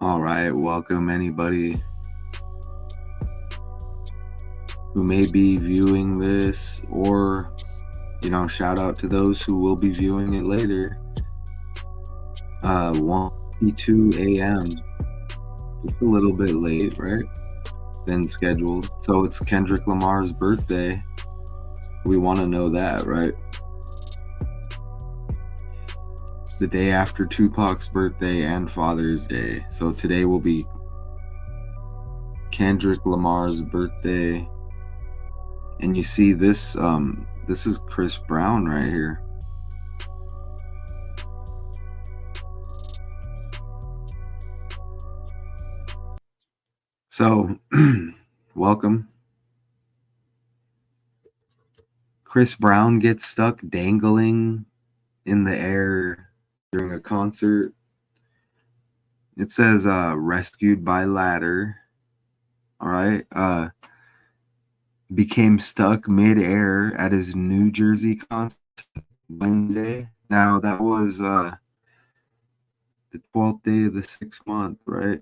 All right, welcome anybody who may be viewing this, or shout out to those who will be viewing it later. 1:52 a.m. Just a little bit late, right? Than scheduled. So it's Kendrick Lamar's birthday. We want to know that, right? The day after Tupac's birthday and Father's Day. So today will be Kendrick Lamar's birthday. And you see this this is Chris Brown right here. So welcome. Chris Brown gets stuck dangling in the air during a concert. It says rescued by ladder. All right. Became stuck midair at his New Jersey concert Wednesday. Now that was the 12th day of the 6th month, right?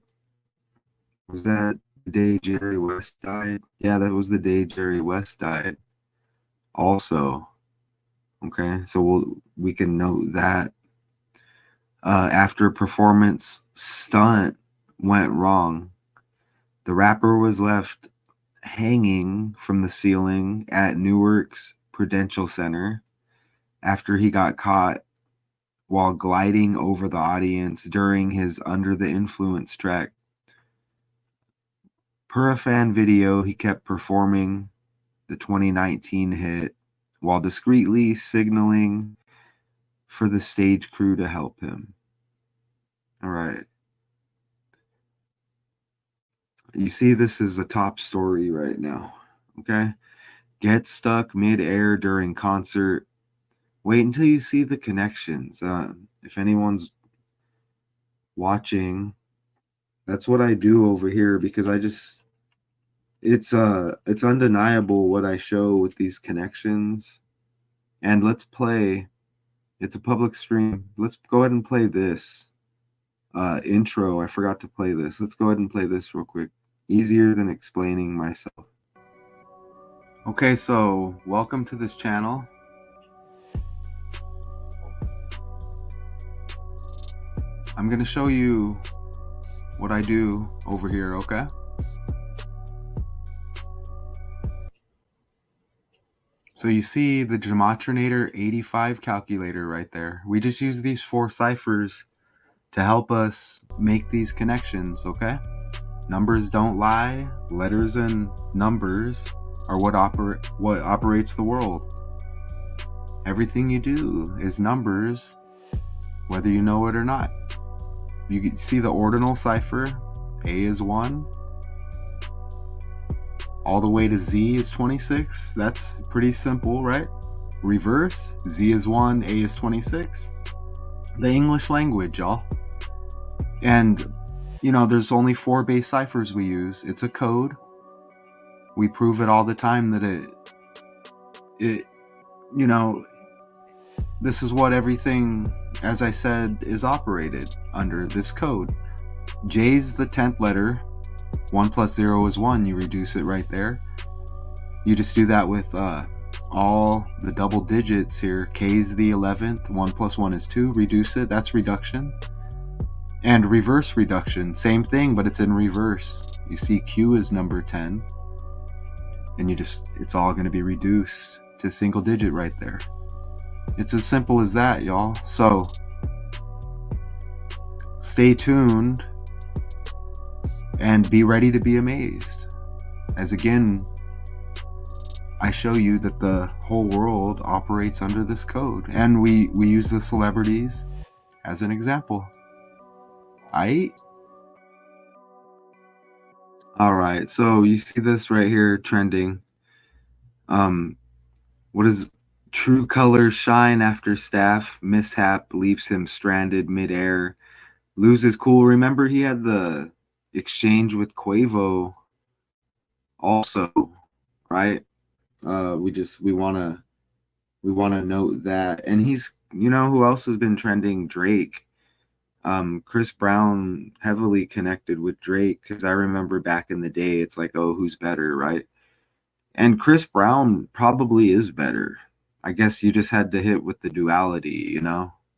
Was that the day Jerry West died? Yeah, that was the day Jerry West died. Also, okay, so we can note that after performance stunt went wrong, the rapper was left hanging from the ceiling at Newark's Prudential Center after he got caught while gliding over the audience during his Under the Influence track. Per a fan video, he kept performing the 2019 hit while discreetly signaling for the stage crew to help him. All right. You see, this is a top story right now. Okay. Get stuck mid-air during concert. Wait until you see the connections. If anyone's watching, that's what I do over here, because it's undeniable what I show with these connections. And let's play. It's a public stream. Let's go ahead and play this intro. I forgot to play this. Let's go ahead and play this real quick. Easier than explaining myself. Okay, so welcome to this channel. I'm going to show you what I do over here, okay? So you see the Gematrinator 85 calculator right there. We just use these 4 ciphers to help us make these connections, okay? Numbers don't lie. Letters and numbers are what operates the world. Everything you do is numbers, whether you know it or not. You can see the ordinal cipher. A is 1. All the way to Z is 26. That's pretty simple, right? Reverse, Z is 1, A is 26. The English language, y'all. And, there's only 4 base ciphers we use. It's a code. We prove it all the time that this is what everything, as I said, is operated under, this code. J's the 10th letter. 1 plus 0 is 1. You reduce it right there. You just do that with all the double digits here. K's the 11th. 1 plus 1 is 2. Reduce it. That's reduction. And reverse reduction. Same thing, but it's in reverse. You see Q is number 10. And it's all going to be reduced to single digit right there. It's as simple as that, y'all. So stay tuned and be ready to be amazed, as again I show you that the whole world operates under this code, and we use the celebrities as an example. Alright, so you see this right here trending. What is true colors shine after staff mishap leaves him stranded midair, loses cool. Remember, he had the exchange with Quavo also, right? We want to note that. And he's, who else has been trending? Drake. Chris Brown heavily connected with Drake because I remember back in the day, it's like, oh, who's better, right? And Chris Brown probably is better. I guess you just had to hit with the duality.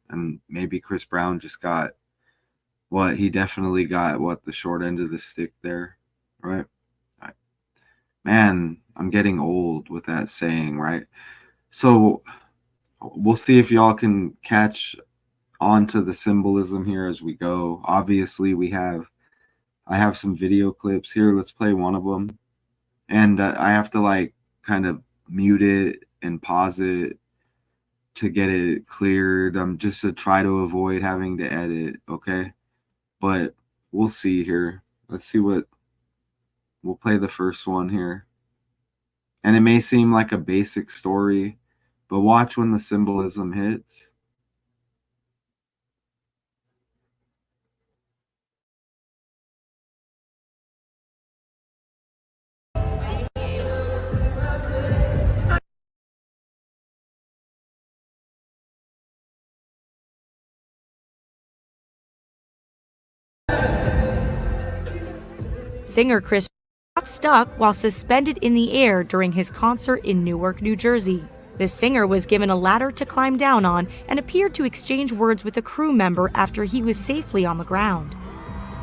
And maybe Chris Brown just got what he definitely got the short end of the stick there, right? Man, I'm getting old with that saying, right? So we'll see if y'all can catch on to the symbolism here as we go. Obviously, I have some video clips here. Let's play one of them, and I have to like kind of mute it and pause it to get it cleared. Just to try to avoid having to edit. Okay, but we'll see here. Let's see what we'll play the first one here. And it may seem like a basic story, but watch when the symbolism hits. Singer Chris got stuck while suspended in the air during his concert in Newark, New Jersey. The singer was given a ladder to climb down on and appeared to exchange words with a crew member after he was safely on the ground.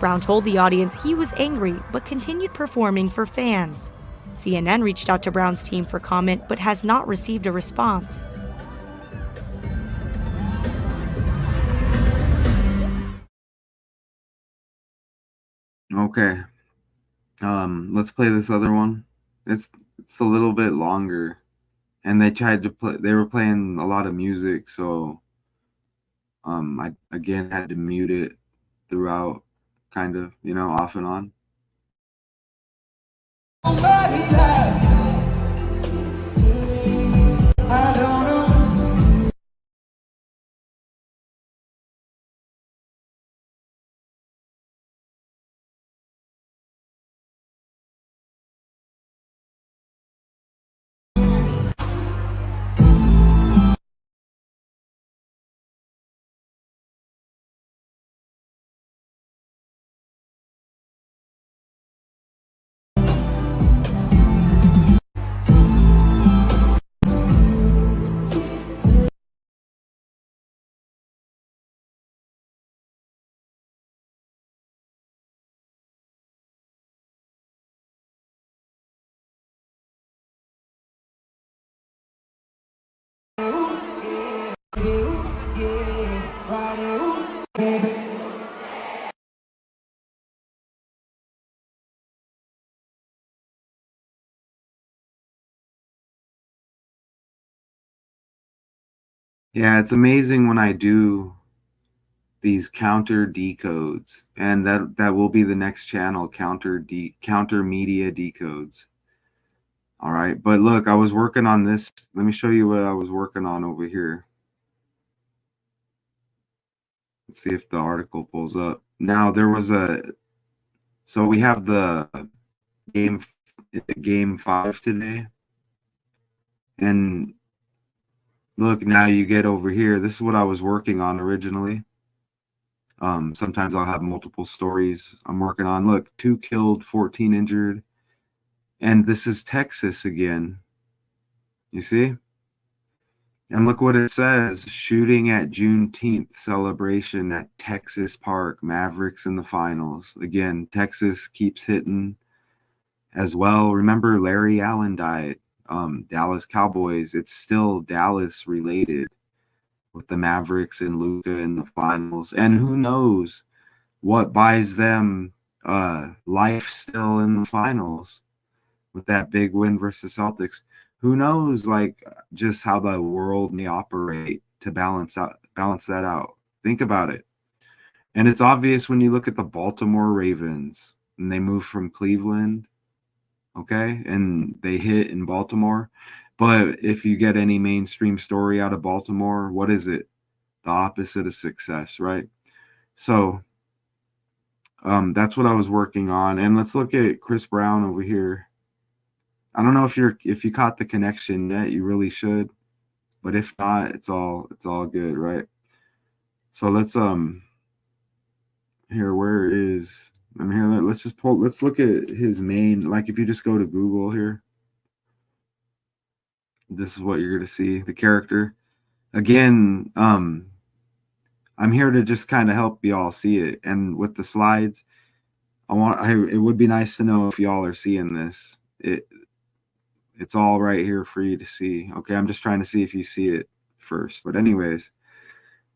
Brown told the audience he was angry but continued performing for fans. CNN reached out to Brown's team for comment but has not received a response. Okay. Let's play this other one. It's a little bit longer, and they tried to play. They were playing a lot of music, so I again had to mute it throughout, kind of, off and on. Yeah, it's amazing when I do these counter decodes, and that will be the next channel, counter media decodes. All right, but look, I was working on this. Let me show you what I was working on over here. Let's see if the article pulls up. Now so we have the game 5 today, and look, now you get over here. This is what I was working on originally. Sometimes I'll have multiple stories I'm working on. Look, 2 killed, 14 injured, and this is Texas again. You see? And look what it says: shooting at Juneteenth celebration at Texas Park, Mavericks in the finals. Again, Texas keeps hitting as well. Remember, Larry Allen died. Dallas Cowboys. It's still Dallas related with the Mavericks and Luka in the finals. And who knows what buys them life still in the finals with that big win versus Celtics. Who knows, like, just how the world may operate to balance that out. Think about it. And it's obvious when you look at the Baltimore Ravens and they move from Cleveland, okay, and they hit in Baltimore. But if you get any mainstream story out of Baltimore, what is it? The opposite of success, right? So that's what I was working on. And let's look at Chris Brown over here. I don't know if you caught the connection yet. You really should, but if not, it's all good, right? So let's here, where is, I'm here, let's just pull, let's look at his main, like if you just go to Google here, this is what you're going to see, the character. Again, I'm here to just kind of help y'all see it. And with the slides, it would be nice to know if y'all are seeing this. It's all right here for you to see. Okay, I'm just trying to see if you see it first. But anyways,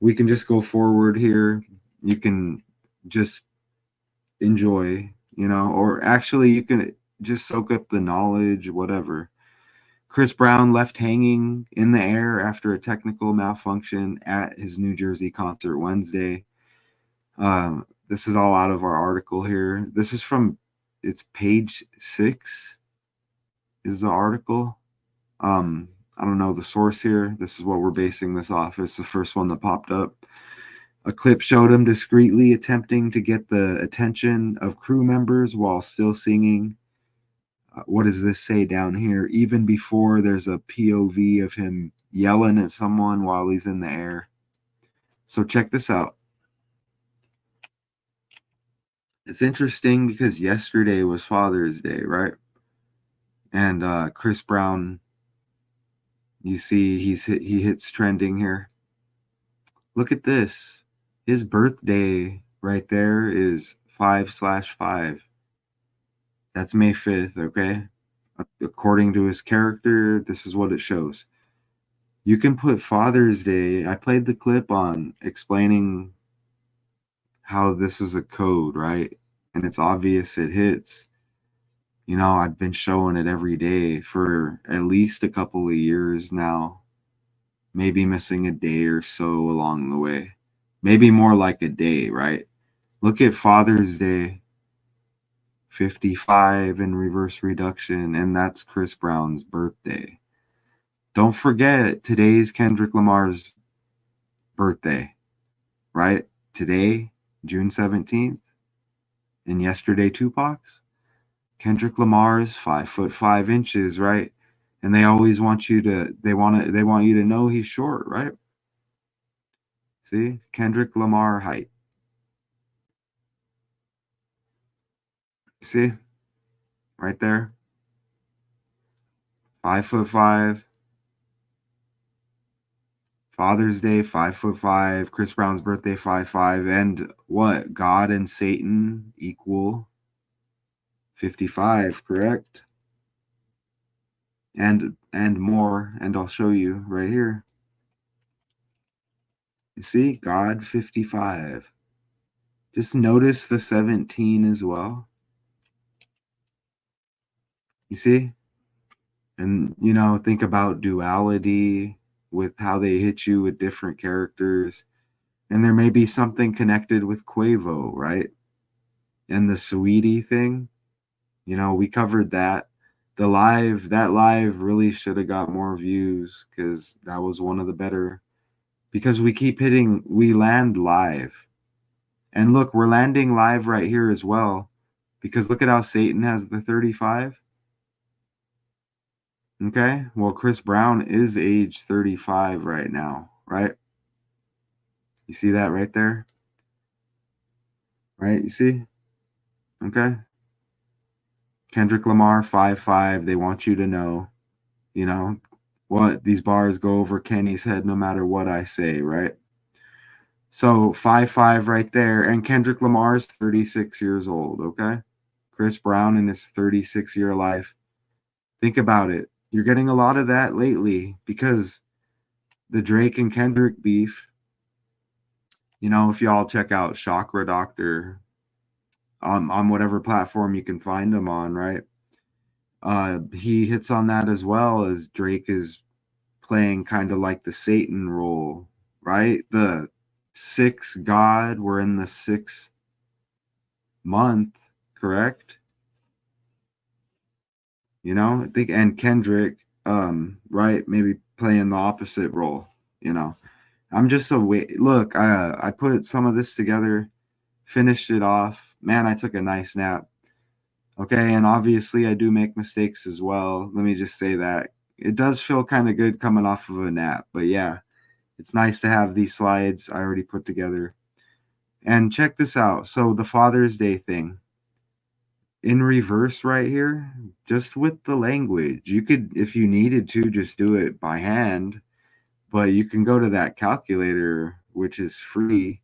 we can just go forward here. You can just enjoy, or actually you can just soak up the knowledge, whatever. Chris Brown left hanging in the air after a technical malfunction at his New Jersey concert Wednesday. This is all out of our article here. This is it's page 6 is the article. I don't know the source here. This is what we're basing this off. It's the first one that popped up. A clip showed him discreetly attempting to get the attention of crew members while still singing. What does this say down here? Even before there's a POV of him yelling at someone while he's in the air. So check this out. It's interesting because yesterday was Father's Day, right? And Chris Brown, you see he hits trending here. Look at this. His birthday right there is 5/5. That's May 5th, okay? According to his character, this is what it shows. You can put Father's Day. I played the clip on explaining how this is a code, right? And it's obvious it hits. I've been showing it every day for at least a couple of years now. Maybe missing a day or so along the way. Maybe more like a day, right? Look at Father's Day, 55 in reverse reduction, and that's Chris Brown's birthday. Don't forget, today's Kendrick Lamar's birthday, right? Today, June 17th, and yesterday, Tupac's. Kendrick Lamar is 5'5", right? And they always want you to, they want you to know he's short, right? See, Kendrick Lamar height. See, right there, 5'5". Father's Day, 5'5". Chris Brown's birthday, 5'5". And what? God and Satan equal 55, correct? And more, and I'll show you right here. You see, God 55. Just notice the 17 as well. You see? And think about duality with how they hit you with different characters. And there may be something connected with Quavo, right? And the Sweetie thing. We covered that. That live really should have got more views because that was one of the better. Because we land live. And look, we're landing live right here as well. Because look at how Satan has the 35. Okay, well, Chris Brown is age 35 right now, right? You see that right there? Right, you see? Okay. Kendrick Lamar, 5'5". They want you to know, what these bars go over Kenny's head no matter what I say, right? So 5'5" right there. And Kendrick Lamar is 36 years old, okay? Chris Brown in his 36-year life. Think about it. You're getting a lot of that lately because the Drake and Kendrick beef, if y'all check out Chakra Doctor on whatever platform you can find him on, right? He hits on that as well, as Drake is playing kind of like the Satan role, right? The sixth god, we're in the 6th month, correct? I think, and Kendrick, right, maybe playing the opposite role, I'm just so look, I put some of this together, finished it off. Man, I took a nice nap. Okay, and obviously I do make mistakes as well. Let me just say that. It does feel kind of good coming off of a nap, but yeah, it's nice to have these slides I already put together. And check this out. So the Father's Day thing in reverse right here, just with the language. You could, if you needed to, just do it by hand, but you can go to that calculator, which is free.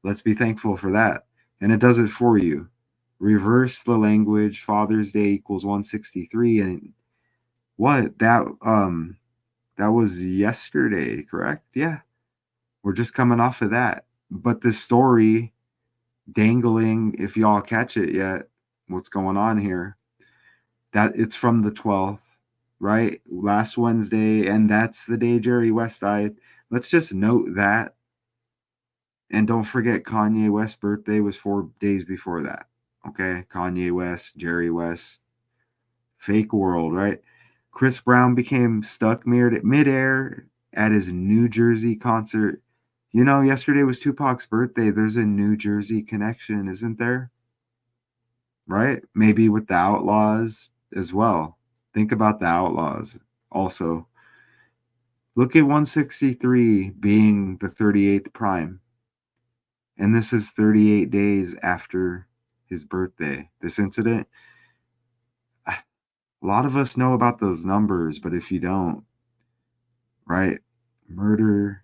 Let's be thankful for that. And it does it for you. Reverse the language. Father's Day equals 163. And what? That was yesterday, correct? Yeah. We're just coming off of that. But this story, dangling, if y'all catch it yet, what's going on here? That it's from the 12th, right? Last Wednesday, and that's the day Jerry West died. Let's just note that. And don't forget Kanye West's birthday was 4 days before that. Okay? Kanye West, Jerry West, fake world, right? Chris Brown became stuck midair at his New Jersey concert. You know, yesterday was Tupac's birthday. There's a New Jersey connection, isn't there? Right? Maybe with the Outlaws as well. Think about the Outlaws also. Look at 163 being the 38th prime. And this is 38 days after his birthday. This incident, a lot of us know about those numbers, but if you don't, right? Murder,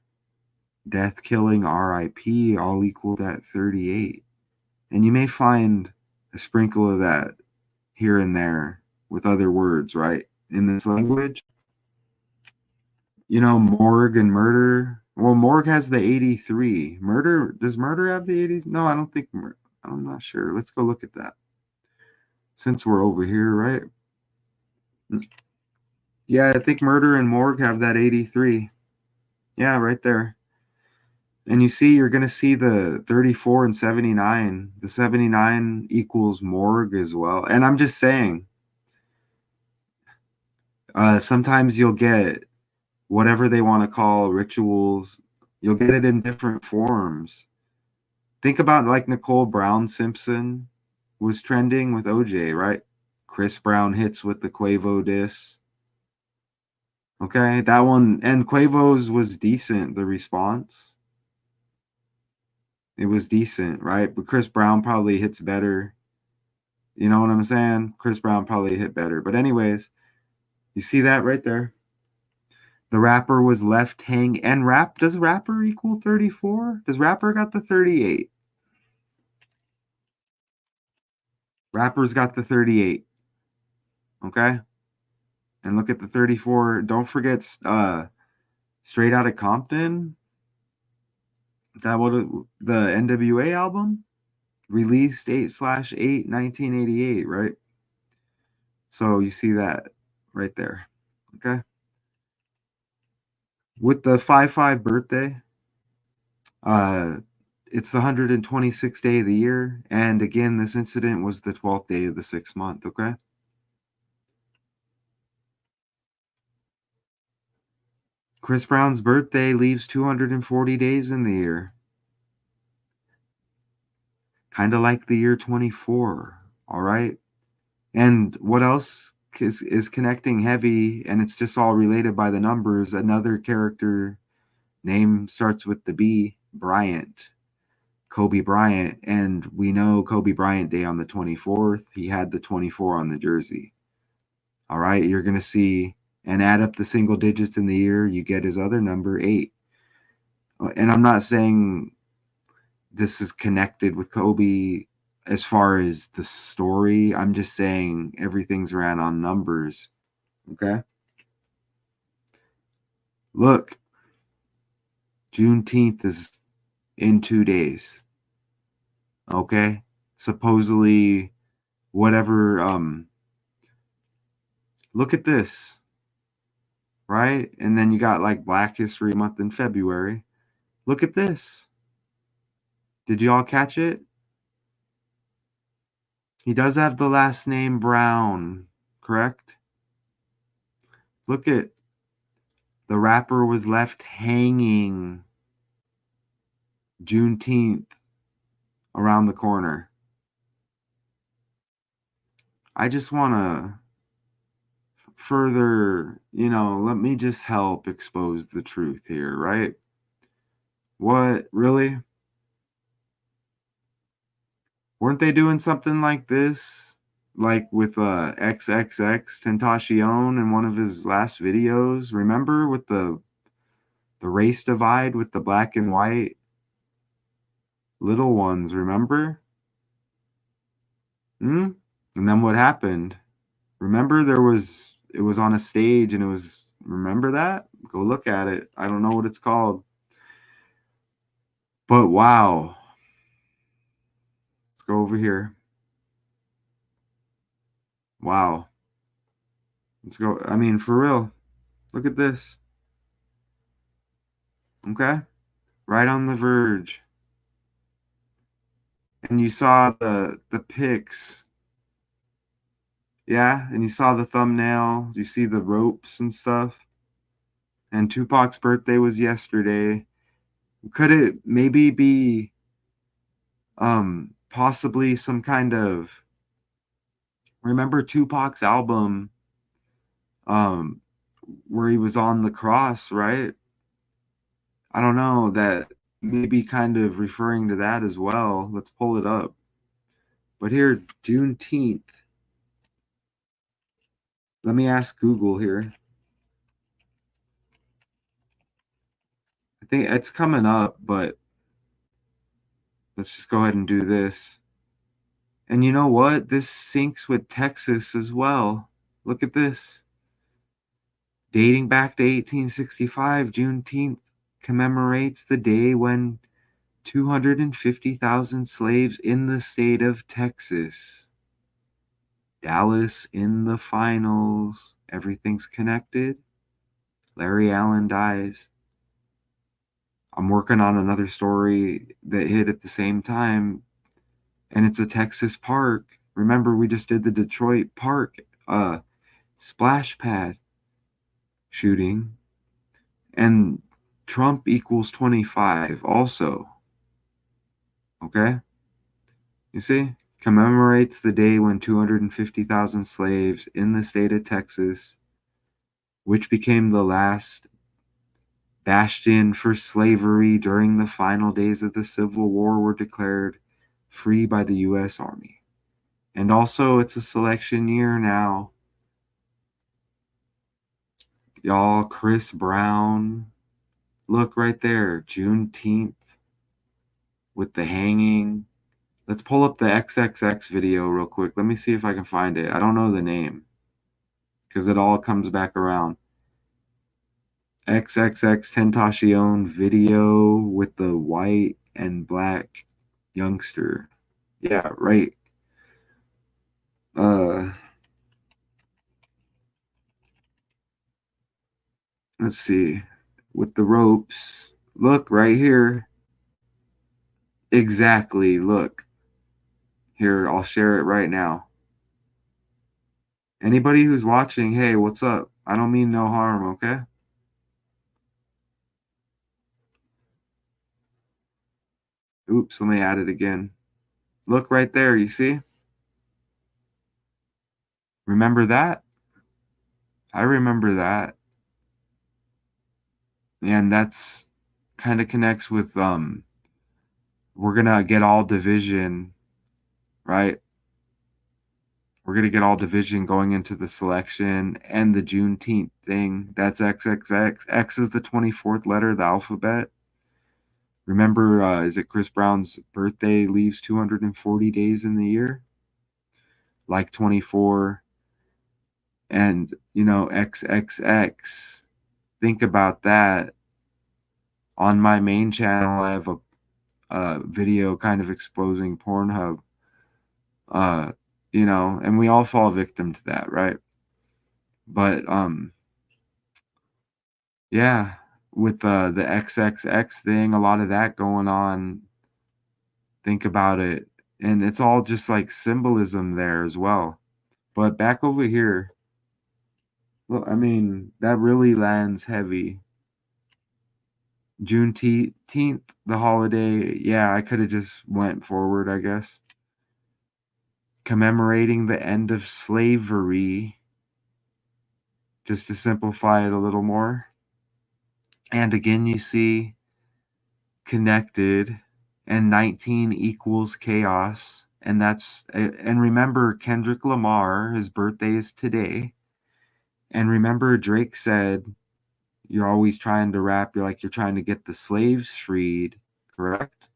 death, killing, RIP, all equal that 38. And you may find a sprinkle of that here and there with other words, right? In this language. You know, morgue and murder. Well, morgue has the 83. Murder, does murder have the 80? No, I don't think, I'm not sure. Let's go look at that. Since we're over here, right? Yeah, I think murder and morgue have that 83. Yeah, right there. And you see, you're going to see the 34 and 79. The 79 equals morgue as well. And I'm just saying, sometimes you'll get whatever they want to call rituals, you'll get it in different forms. Think about like Nicole Brown Simpson was trending with OJ, right? Chris Brown hits with the Quavo diss. Okay, that one, and Quavo's was decent, the response. It was decent, right? But Chris Brown probably hits better. You know what I'm saying? Chris Brown probably hit better. But anyways, you see that right there? The rapper was left hang and rap. Does rapper equal 34? Does rapper got the 38? Rapper's got the 38. Okay? And look at the 34. Don't forget Straight Outta Compton. Is that what the NWA album? Released 8/8 1988, right? So you see that right there. Okay. With the 5/5 birthday, uh it's the 126th day of the year. And again, this incident was the 12th day of the 6th month, okay? Chris Brown's birthday leaves 240 days in the year. Kind of like the year 24, all right? And what else is connecting heavy, and it's just all related by the numbers? Another character name starts with the B, Bryant. Kobe Bryant, and we know Kobe Bryant Day on the 24th. He had the 24 on the jersey. All right, you're going to see, and add up the single digits in the year, you get his other number, 8. And I'm not saying this is connected with Kobe as far as the story. I'm just saying everything's ran on numbers. Okay? Look, Juneteenth is in 2 days. Okay? Supposedly, whatever, look at this, right? And then you got like Black History Month in February. Look at this. Did you all catch it? He does have the last name Brown, correct? Look at, the rapper was left hanging Juneteenth around the corner. I just want to further, let me just help expose the truth here, right? What, really? Weren't they doing something like this? Like with XXX Tentacion in one of his last videos? Remember with the race divide with the black and white little ones, remember? Hmm? And then what happened? Remember it was on a stage and it was, remember that? Go look at it. I don't know what it's called. But wow. Let's go over here. Wow. Let's go. I mean, for real. Look at this. Okay? Right on the verge. And you saw the pics. Yeah, and you saw the thumbnail. You see the ropes and stuff. And Tupac's birthday was yesterday. Could it maybe be possibly some kind of, remember Tupac's album um where he was on the cross, right? I don't know, that maybe kind of referring to that as well. Let's pull it up. But here, Juneteenth. Let me ask Google here. I think it's coming up, but let's just go ahead and do this. And you know what? This syncs with Texas as well. Look at this. Dating back to 1865, Juneteenth commemorates the day when 250,000 slaves in the state of Texas. Dallas in the finals. Everything's connected. Larry Allen dies. I'm working on another story that hit at the same time, and it's a Texas park. Remember, we just did the Detroit park splash pad shooting, and Trump equals 25 also. Okay? You see? Commemorates the day when 250,000 slaves in the state of Texas, which became the last bastion for slavery during the final days of the Civil War, were declared free by the U.S. Army. And also, it's a selection year now. Y'all, Chris Brown. Look right there, Juneteenth with the hanging. Let's pull up the XXX video real quick. Let me see if I can find it. I don't know the name because it all comes back around. XXX Tentacion video with the white and black youngster. Yeah, right. Uh, let's see. With the ropes. Look right here. Exactly. Look. Here, I'll share it right now. Anybody who's watching, hey, what's up? I don't mean no harm, okay? Oops, let me add it again. Look right there, you see? Remember that? I remember that. And that's kind of connects with we're gonna get all division, right? We're gonna get all division going into the selection and the Juneteenth thing. That's XXX. X is the 24th letter of the alphabet. Remember, is it Chris Brown's birthday leaves 240 days in the year? Like 24 and, XXX. Think about that. On my main channel, I have a video kind of exposing Pornhub. Uh, and we all fall victim to that, right? But yeah, with the XXX thing, a lot of that going on. Think about it. And it's all just like symbolism there as well. But back over here, well, I mean, that really lands heavy. Juneteenth, the holiday, yeah, I could have just went forward, I guess. Commemorating the end of slavery, just to simplify it a little more. And again, you see connected, and 19 equals chaos, and remember Kendrick Lamar, his birthday is today. And remember Drake said, you're always trying to rap, you're trying to get the slaves freed, correct?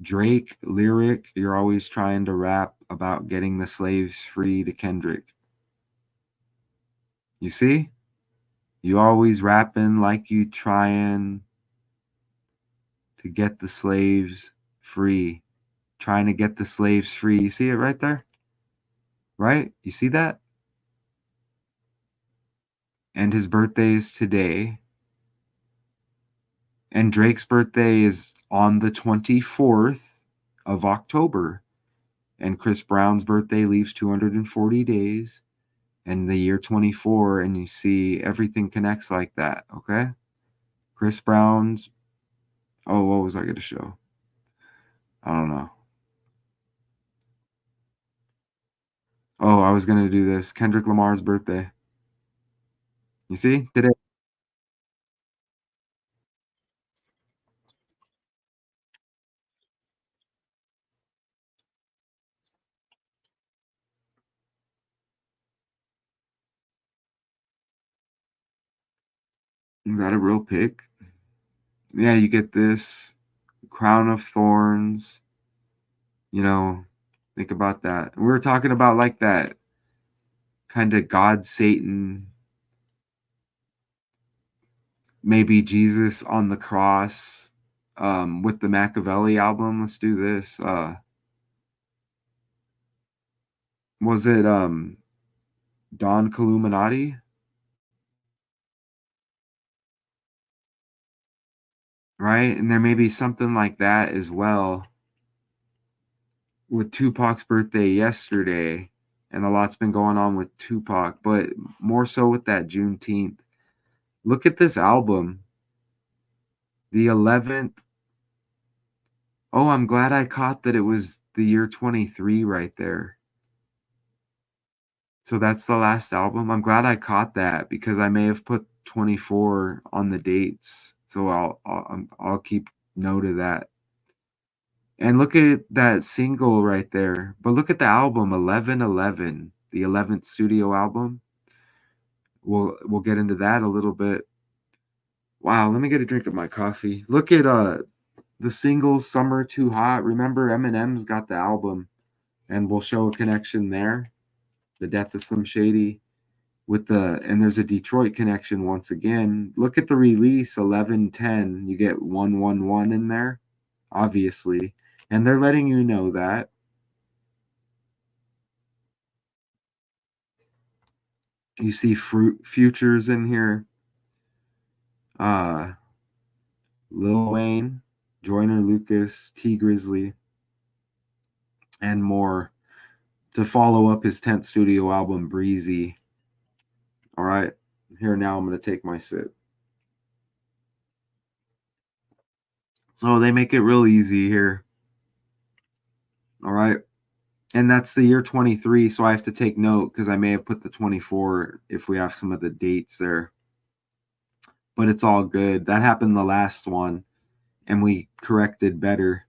Drake lyric, you're always trying to rap about getting the slaves free to Kendrick. You see? You always rapping like you trying to get the slaves free. Trying to get the slaves free. You see it right there? Right? You see that? And his birthday is today. And Drake's birthday is on the 24th of October. And Chris Brown's birthday leaves 240 days. And the year 24, and you see everything connects like that, okay? Chris Brown's, oh, what was I going to show? I don't know. Oh, I was going to do this. Kendrick Lamar's birthday. You see? Today. Is that a real pic? Yeah, you get this crown of thorns. You know, think about that. We were talking about like that kind of God Satan, maybe Jesus on the cross, with the Machiavelli album. Let's do this. Was it Don Columinati? Right? And there may be something like that as well with Tupac's birthday yesterday. And a lot's been going on with Tupac, but more so with that Juneteenth. Look at this album. The 11th. Oh, I'm glad I caught that it was the year 23 right there. So that's the last album. I'm glad I caught that because I may have put 24 on the dates. So I'll keep note of that. And look at that single right there. But look at the album 1111, the 11th studio album. We'll get into that a little bit. Wow, let me get a drink of my coffee. Look at the single Summer Too Hot. Remember Eminem's got the album and we'll show a connection there. The Death of Slim Shady with and there's a Detroit connection once again. Look at the release 1110. You get 111 in there, obviously. And they're letting you know that. You see futures in here. Uh, Lil Wayne, Joyner Lucas, T Grizzly, and more to follow up his 10th studio album, Breezy. All right, here now I'm going to take my sip. So they make it real easy here. All right. And that's the year 23. So I have to take note because I may have put the 24 if we have some of the dates there. But it's all good. That happened the last one. And we corrected better.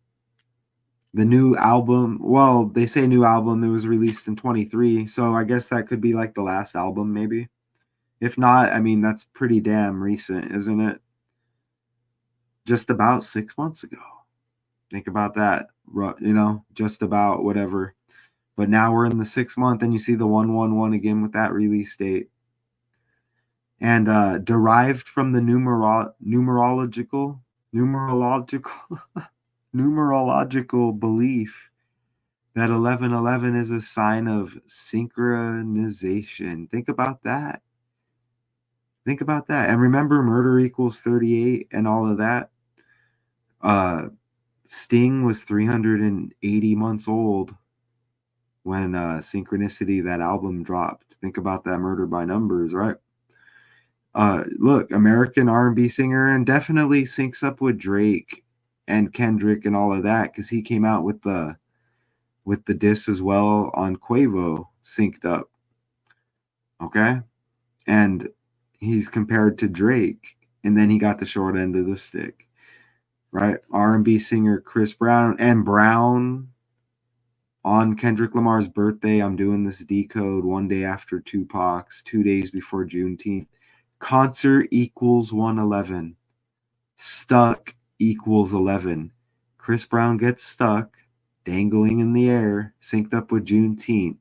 The new album, well, they say new album, it was released in 23. So I guess that could be like the last album, maybe. If not, I mean, that's pretty damn recent, isn't it? Just about 6 months ago. Think about that. Just about whatever. But now we're in the 6th month, and you see the 111 again with that release date. And derived from the numerological numerological belief that 1111 is a sign of synchronization. Think about that. Think about that. And remember murder equals 38 and all of that. Sting was 380 months old when Synchronicity, that album, dropped. Think about that, Murder by Numbers, right? Look, American R&B singer, and definitely syncs up with Drake and Kendrick and all of that because he came out with the diss as well on Quavo, synced up. Okay, and he's compared to Drake, and then he got the short end of the stick. right? R&B singer Chris Brown and Brown on Kendrick Lamar's birthday. I'm doing this decode one day after Tupac's, 2 days before Juneteenth. Concert equals 111. Stuck equals 11. Chris Brown gets stuck, dangling in the air, synced up with Juneteenth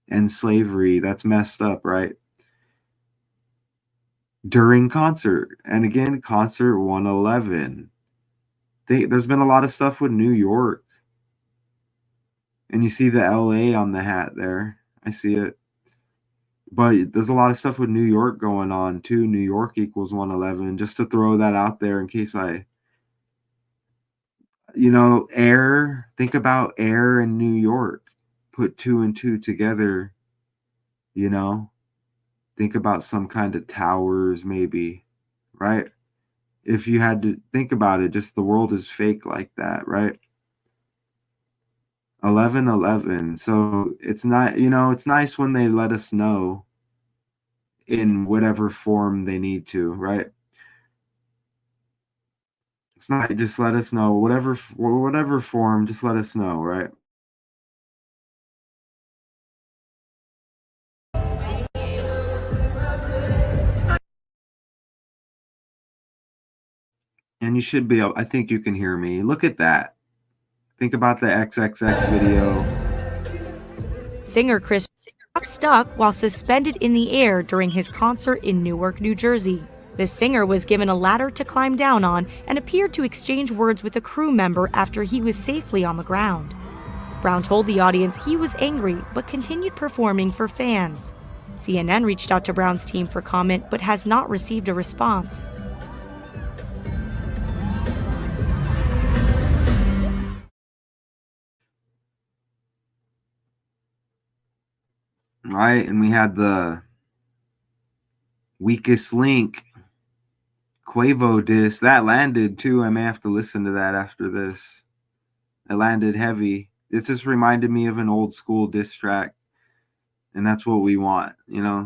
and slavery. That's messed up, right? During concert. And again, concert 111. There's been a lot of stuff with New York. And you see the LA on the hat there. I see it. But there's a lot of stuff with New York going on too. New York equals 111. Just to throw that out there in case air. Think about air in New York. Put two and two together, you know. Think about some kind of towers, maybe, right? If you had to think about it, just the world is fake like that, right? 1111. So it's not, it's nice when they let us know in whatever form they need to, right? It's not just let us know, whatever form, just let us know, right? And you should be able, I think you can hear me. Look at that. Think about the XXX video. Singer Chris got stuck while suspended in the air during his concert in Newark, New Jersey. The singer was given a ladder to climb down on and appeared to exchange words with a crew member after he was safely on the ground. Brown told the audience he was angry but continued performing for fans. CNN reached out to Brown's team for comment but has not received a response. Right, and we had the weakest link Quavo diss that landed too. I may have to listen to that after this. It landed heavy. It just reminded me of an old school diss track, and that's what we want.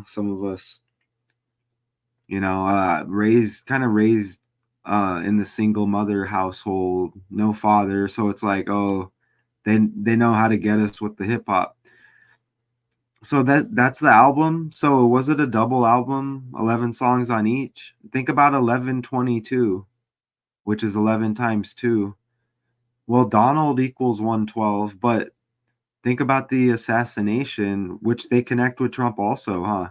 Some of us, raised in the single mother household, no father, so it's like, oh, they know how to get us with the hip hop. So that's the album. So was it a double album, 11 songs on each? Think about 1122, which is 11 times 2. Well, Donald equals 112, but think about the assassination, which they connect with Trump also, huh?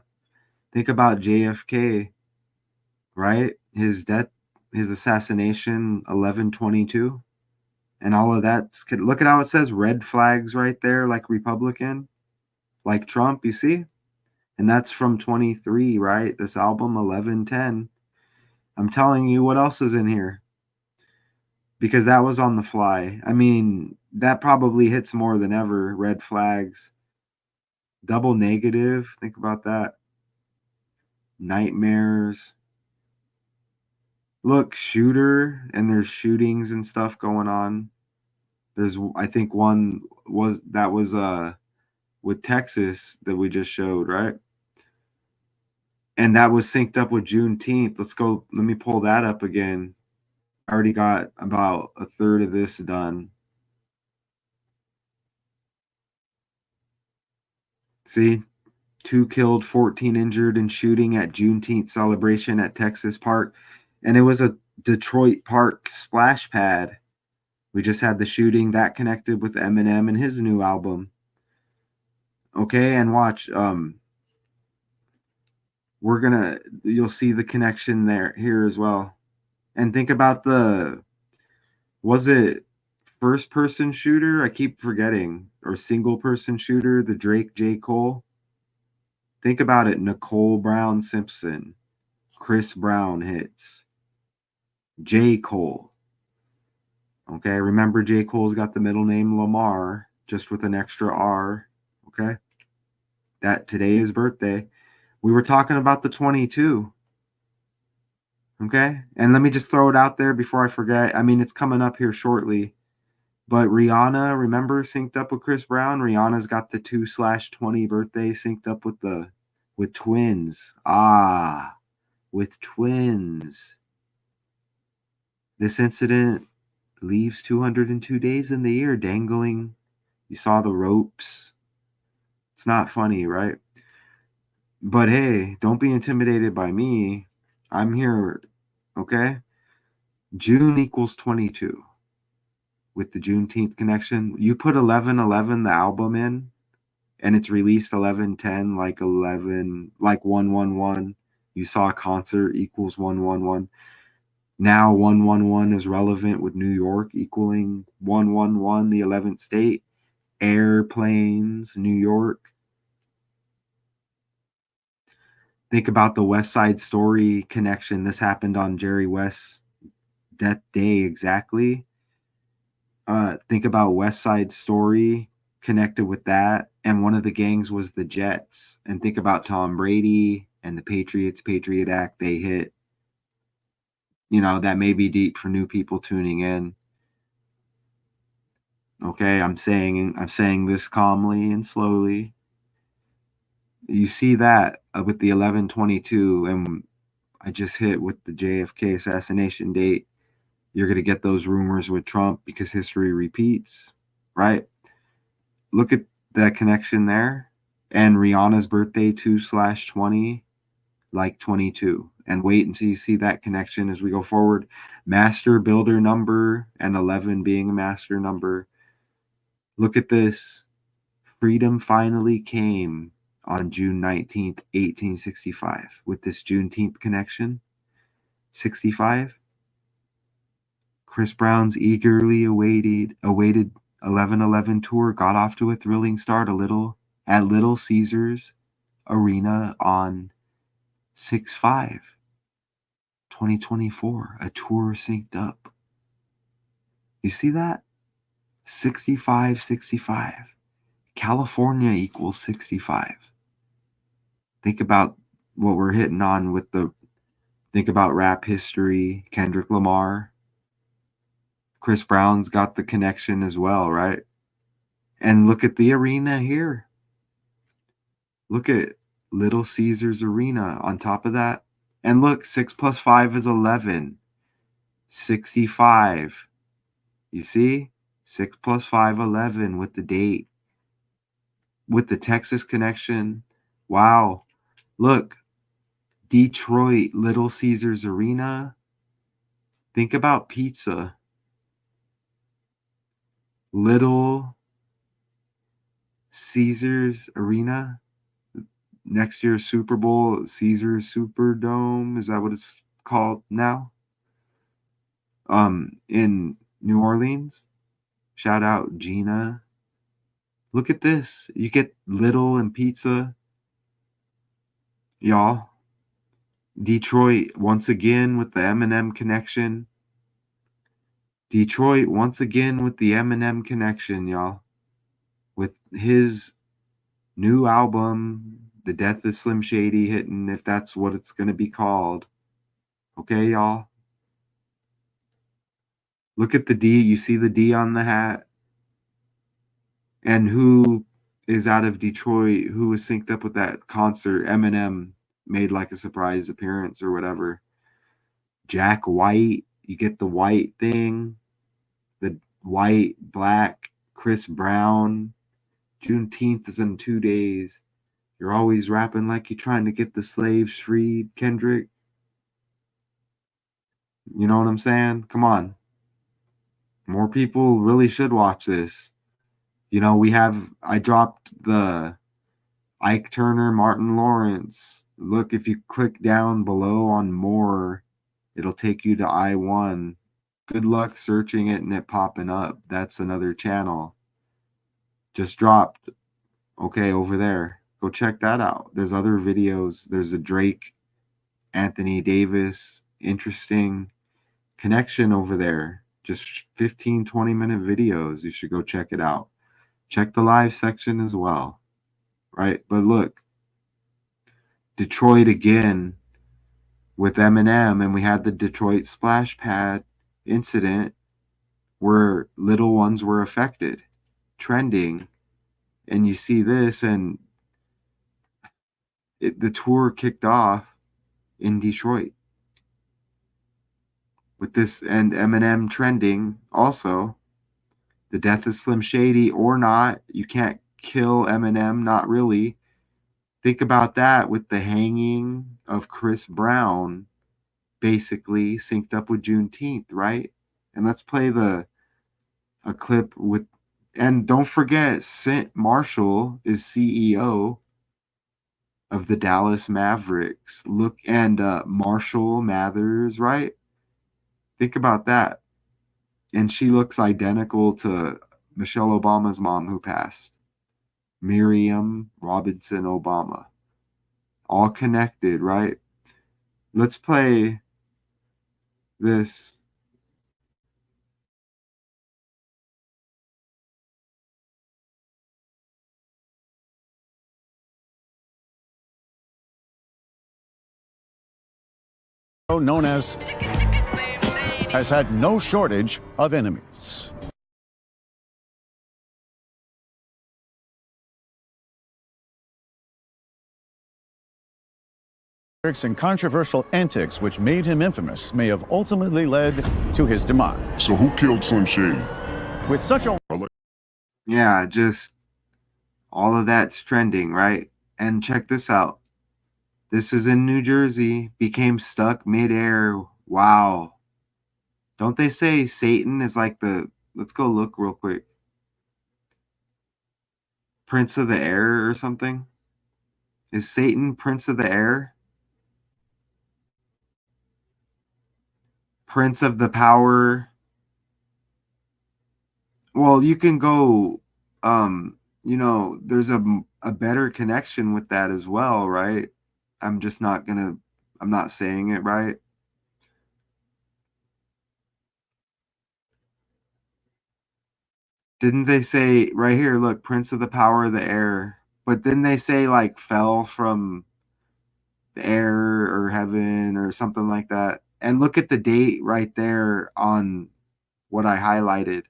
Think about JFK, right? His death, his assassination, 1122, and all of that. Look at how it says red flags right there, like Republican, like Trump, you see? And that's from 23, right? This album, 1110. I'm telling you, what else is in here? Because that was on the fly. I mean, that probably hits more than ever. Red flags. Double negative. Think about that. Nightmares. Look, shooter, and there's shootings and stuff going on. There's, I think one was with Texas that we just showed, right? And that was synced up with Juneteenth. Let me pull that up again. I already got about a third of this done. See? 2 killed, 14 injured in shooting at Juneteenth celebration at Texas Park. And it was a Detroit Park splash pad. We just had the shooting that connected with Eminem and his new album. Okay, and watch. You'll see the connection here as well. And think about was it first person shooter? I keep forgetting. Or single person shooter, the Drake J. Cole. Think about it. Nicole Brown Simpson, Chris Brown hits, J. Cole. Okay, remember J. Cole's got the middle name Lamar, just with an extra R. Okay, that today is birthday. We were talking about the 22. Okay, and let me just throw it out there before I forget. I mean, it's coming up here shortly. But Rihanna, remember, synced up with Chris Brown. Rihanna's got the 2/20 birthday synced up with twins. With twins. This incident leaves 202 days in the year dangling. You saw the ropes. It's not funny, right? But hey, don't be intimidated by me. I'm here, okay? June equals 22 with the Juneteenth connection. You put 1111, the album, in, and it's released 1110, like 11, like 111. You saw a concert equals 111. Now 111 is relevant with New York equaling 111, the 11th state. Airplanes, New York. Think about the West Side Story connection. This happened on Jerry West's death day exactly. Think about West Side Story connected with that. And one of the gangs was the Jets. And think about Tom Brady and the Patriots, Patriot Act they hit. That may be deep for new people tuning in. Okay, I'm saying this calmly and slowly. You see that with the 11/22, and I just hit with the JFK assassination date. You're going to get those rumors with Trump because history repeats, right? Look at that connection there. And Rihanna's birthday 2/20, like 22. And wait until you see that connection as we go forward. Master builder number and 11 being a master number. Look at this. Freedom finally came on June 19th, 1865, with this Juneteenth connection. 65. Chris Brown's eagerly awaited 11/11 tour got off to a thrilling start at Little Caesars Arena on 6/5, 2024. A tour synced up. You see that? 65, 65. California equals 65. Think about what we're hitting on with think about rap history, Kendrick Lamar. Chris Brown's got the connection as well, right? And look at the arena here. Look at Little Caesars Arena on top of that. And look, 6 plus 5 is 11. 65. You see? 6 plus 5, 11 with the date. With the Texas connection. Wow. Look, Detroit, Little Caesars Arena. Think about pizza. Little Caesars Arena. Next year's Super Bowl, Caesars Superdome. Is that what it's called now? In New Orleans. Shout out Gina. Look at this. You get little and pizza. Y'all. Detroit once again with the Eminem connection. Detroit once again with the Eminem connection, y'all. With his new album, The Death of Slim Shady, hitting, if that's what it's going to be called. Okay, y'all? Look at the D. You see the D on the hat? And who is out of Detroit? Who was synced up with that concert? Eminem made like a surprise appearance or whatever. Jack White. You get the white thing. The white, black, Chris Brown. Juneteenth is in 2 days. You're always rapping like you're trying to get the slaves freed, Kendrick. You know what I'm saying? Come on. More people really should watch this. I dropped the Ike Turner, Martin Lawrence. Look, if you click down below on more, it'll take you to I1. Good luck searching it and it popping up. That's another channel. Just dropped. Okay, over there. Go check that out. There's other videos. There's a Drake, Anthony Davis, interesting connection over there. Just 15, 20-minute videos. You should go check it out. Check the live section as well. Right? But look, Detroit again with Eminem, and we had the Detroit splash pad incident where little ones were affected, trending. And you see this, and the tour kicked off in Detroit. with this and Eminem trending also. The death of Slim Shady or not, you can't kill Eminem, not really. Think about that with the hanging of Chris Brown, basically synced up with Juneteenth, right? And let's play a clip with, and don't forget, Sint Marshall is CEO of the Dallas Mavericks. Look, and Marshall Mathers, right? Think about that. And she looks identical to Michelle Obama's mom who passed, Miriam Robinson Obama. All connected, right? Let's play this. Known as has had no shortage of enemies. And controversial antics which made him infamous may have ultimately led to his demise. So who killed Slim Shady? With such a Yeah, just all of that's trending, right? And check this out. This is in New Jersey, became stuck midair. Wow. Don't they say Satan is like the, let's go look real quick, Prince of the Air or something? Is Satan Prince of the Air? Prince of the Power? Well, you can go, there's a better connection with that as well, right? I'm just not gonna, I'm not saying it right. Didn't they say right here, look, Prince of the Power of the Air? But didn't they say like fell from the air or heaven or something like that? And look at the date right there on what I highlighted.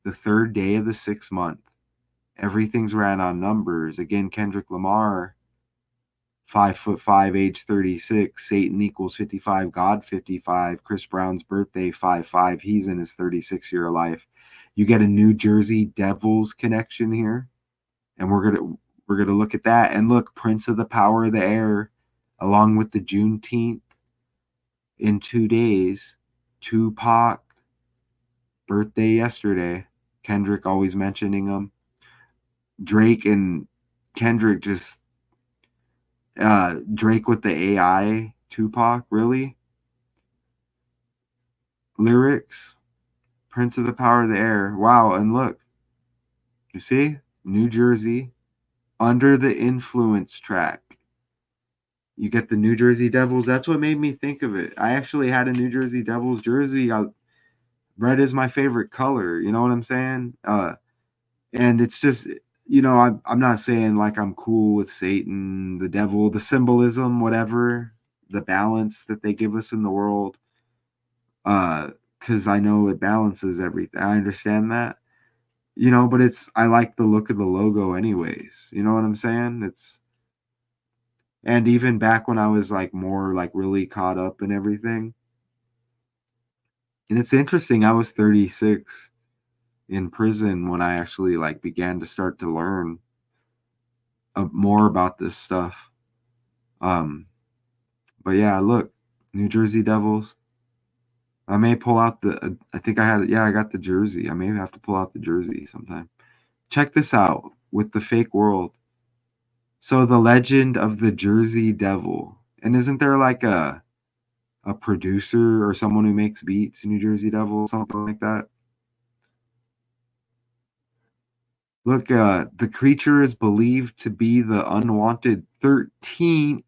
The third day of the 6th month. Everything's ran on numbers. Again, Kendrick Lamar, 5'5", age 36. Satan equals 55. God 55. Chris Brown's birthday 5'5". He's in his 36-year life. You get a New Jersey Devils connection here, and we're gonna look at that. And look, Prince of the Power of the Air, along with the Juneteenth in 2 days. Tupac birthday yesterday. Kendrick always mentioning him. Drake and Kendrick just Drake with the AI Tupac, really? Lyrics, Prince of the Power of the Air. Wow, and look, you see? New Jersey, Under the Influence track. You get the New Jersey Devils. That's what made me think of it. I actually had a New Jersey Devils jersey. Red is my favorite color. You know what I'm saying? And it's just, I'm not saying like I'm cool with Satan, the devil, the symbolism, whatever, the balance that they give us in the world. Because I know it balances everything. I understand that, but I like the look of the logo anyways. You know what I'm saying? And even back when I was like more like really caught up in everything. And it's interesting, I was 36 in prison when I actually like began to start to learn more about this stuff. But yeah, look, New Jersey Devils. I may pull out I think I got the jersey. I may have to pull out the jersey sometime. Check this out with the fake world. So the legend of the Jersey Devil. And isn't there like a producer or someone who makes beats in New Jersey Devil, something like that? Look, the creature is believed to be the unwanted 13th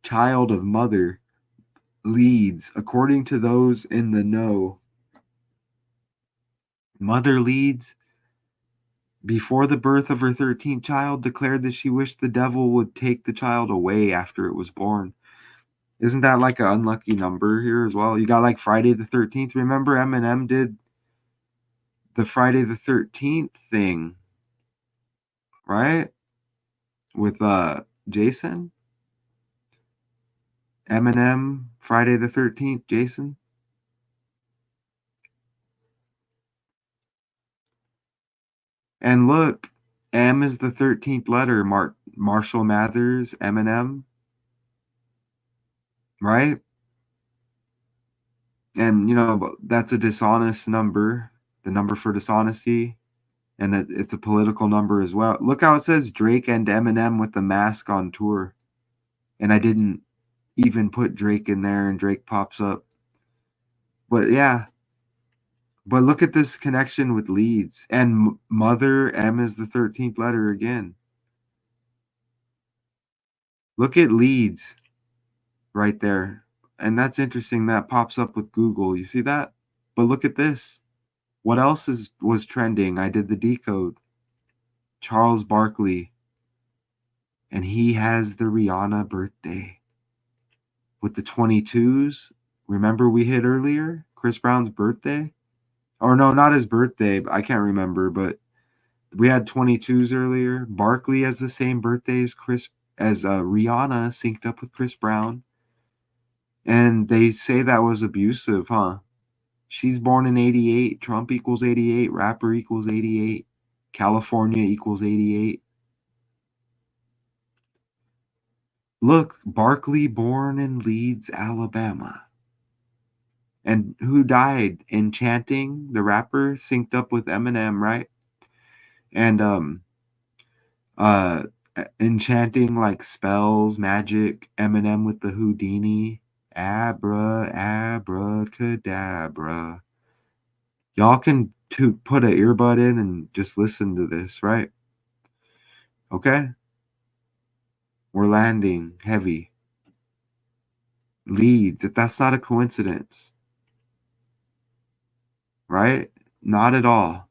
child of Mother Leeds, according to those in the know. Mother Leeds, before the birth of her 13th child, declared that she wished the devil would take the child away after it was born. Isn't that like an unlucky number here as well? You got like Friday the 13th. Remember Eminem did the Friday the 13th thing, right? With Jason. Eminem, Friday the 13th, Jason? And look, M is the 13th letter. Marshall Mathers, Eminem, right? And, that's a dishonest number, the number for dishonesty. And it's a political number as well. Look how it says Drake and Eminem with the mask on tour. And I didn't even put Drake in there, and Drake pops up. But yeah, but look at this connection with Leeds. And mother, M is the 13th letter again. Look at Leeds right there. And that's interesting. That pops up with Google. You see that? But look at this. What else was trending? I did the decode. Charles Barkley. And he has the Rihanna birthday. With the 22s. Remember we hit earlier? Chris Brown's birthday? Or no, not his birthday. I can't remember, but we had 22s earlier. Barkley has the same birthday as Rihanna, synced up with Chris Brown. And they say that was abusive, huh? She's born in 88. Trump equals 88. Rapper equals 88. California equals 88. Look, Barkley born in Leeds, Alabama. And who died? Enchanting, the rapper, synced up with Eminem, right? And enchanting like spells, magic, Eminem with the Houdini, abracadabra. Y'all can put an earbud in and just listen to this, right? Okay? We're landing heavy. Leads, if that's not a coincidence. Right? Not at all.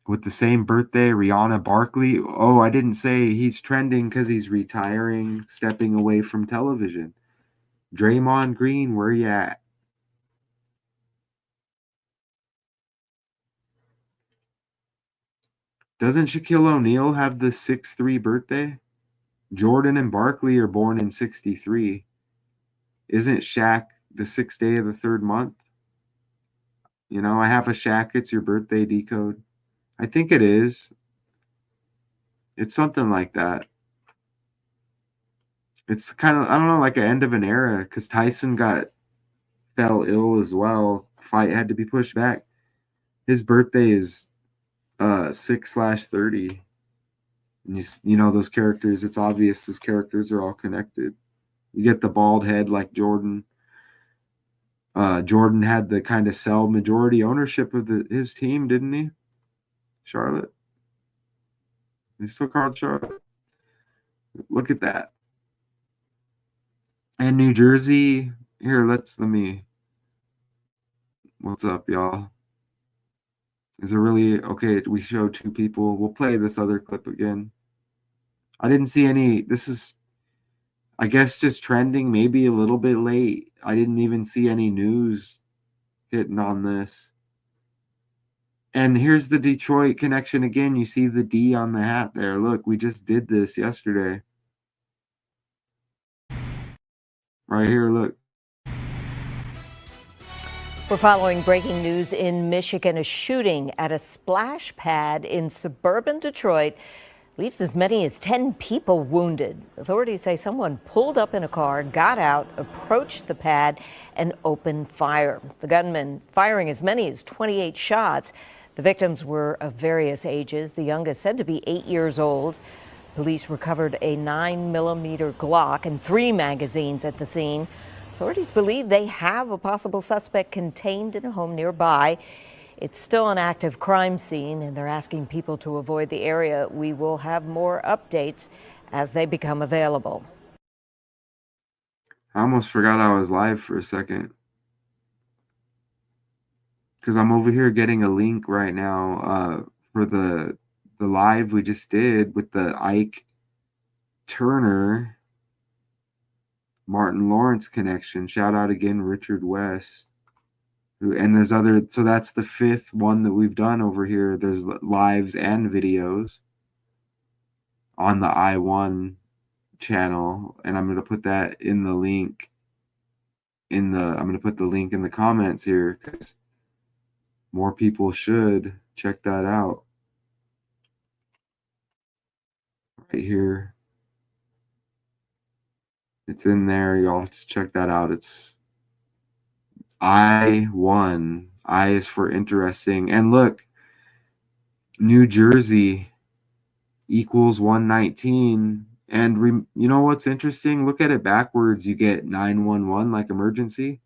With the same birthday, Rihanna, Barkley. Oh, I didn't say he's trending because he's retiring, stepping away from television. Draymond Green, where you at? Doesn't Shaquille O'Neal have the 6'3" birthday? Jordan and Barkley are born in 63. Isn't Shaq the 6th day of the 3rd month? I have a Shaq, it's your birthday decode. I think it is. It's something like that. It's kind of, I don't know, like an end of an era, because Tyson fell ill as well. Fight had to be pushed back. His birthday is 6/30. And those characters, it's obvious those characters are all connected. You get the bald head like Jordan. Jordan had the kind of sell majority ownership of his team, didn't he? Charlotte. He's still called Charlotte. Look at that. And New Jersey. Here, let me. What's up, y'all? Is it really okay? We show 2 people. We'll play this other clip again. I didn't see any. This is, I guess, just trending, maybe a little bit late. I didn't even see any news hitting on this. And here's the Detroit connection again. You see the D on the hat there. Look, we just did this yesterday. Right here, look. We're following breaking news in Michigan. A shooting at a splash pad in suburban Detroit leaves as many as 10 people wounded. Authorities say someone pulled up in a car, got out, approached the pad, and opened fire. The gunman firing as many as 28 shots. The victims were of various ages, the youngest said to be 8 years old. Police recovered a 9mm Glock and 3 magazines at the scene. Authorities believe they have a possible suspect contained in a home nearby. It's still an active crime scene, and they're asking people to avoid the area. We will have more updates as they become available. I almost forgot I was live for a second, because I'm over here getting a link right now for the live we just did with the Ike Turner Martin Lawrence connection. Shout out again, Richard West. And there's other, so that's the 5th one that we've done over here. There's lives and videos on the I1 channel, and I'm going to put that in the link I'm going to put the link in the comments here, because more people should check that out. Right here. It's in there. Y'all just check that out. It's I1. I is for interesting. And look, New Jersey equals 119. And you know what's interesting? Look at it backwards. You get 911, like emergency.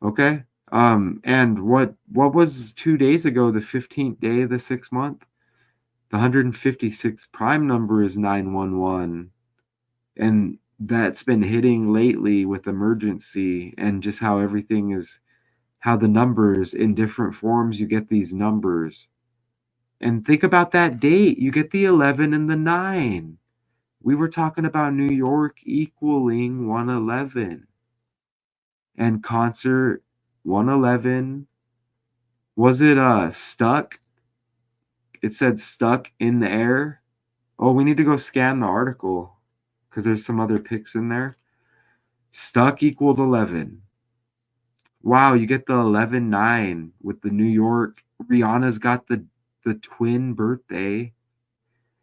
Okay. And what was 2 days ago, the 15th day of the 6th month? The 156th prime number is 911. And that's been hitting lately with emergency, and just how everything is, how the numbers in different forms, you get these numbers. And think about that date. You get the 11 and the 9. We were talking about New York equaling 111. And concert 111. Was it stuck? It said stuck in the air. Oh, we need to go scan the article, because there's some other pics in there. Stuck equaled 11. Wow, you get the 11-9 with the New York. Rihanna's got the twin birthday.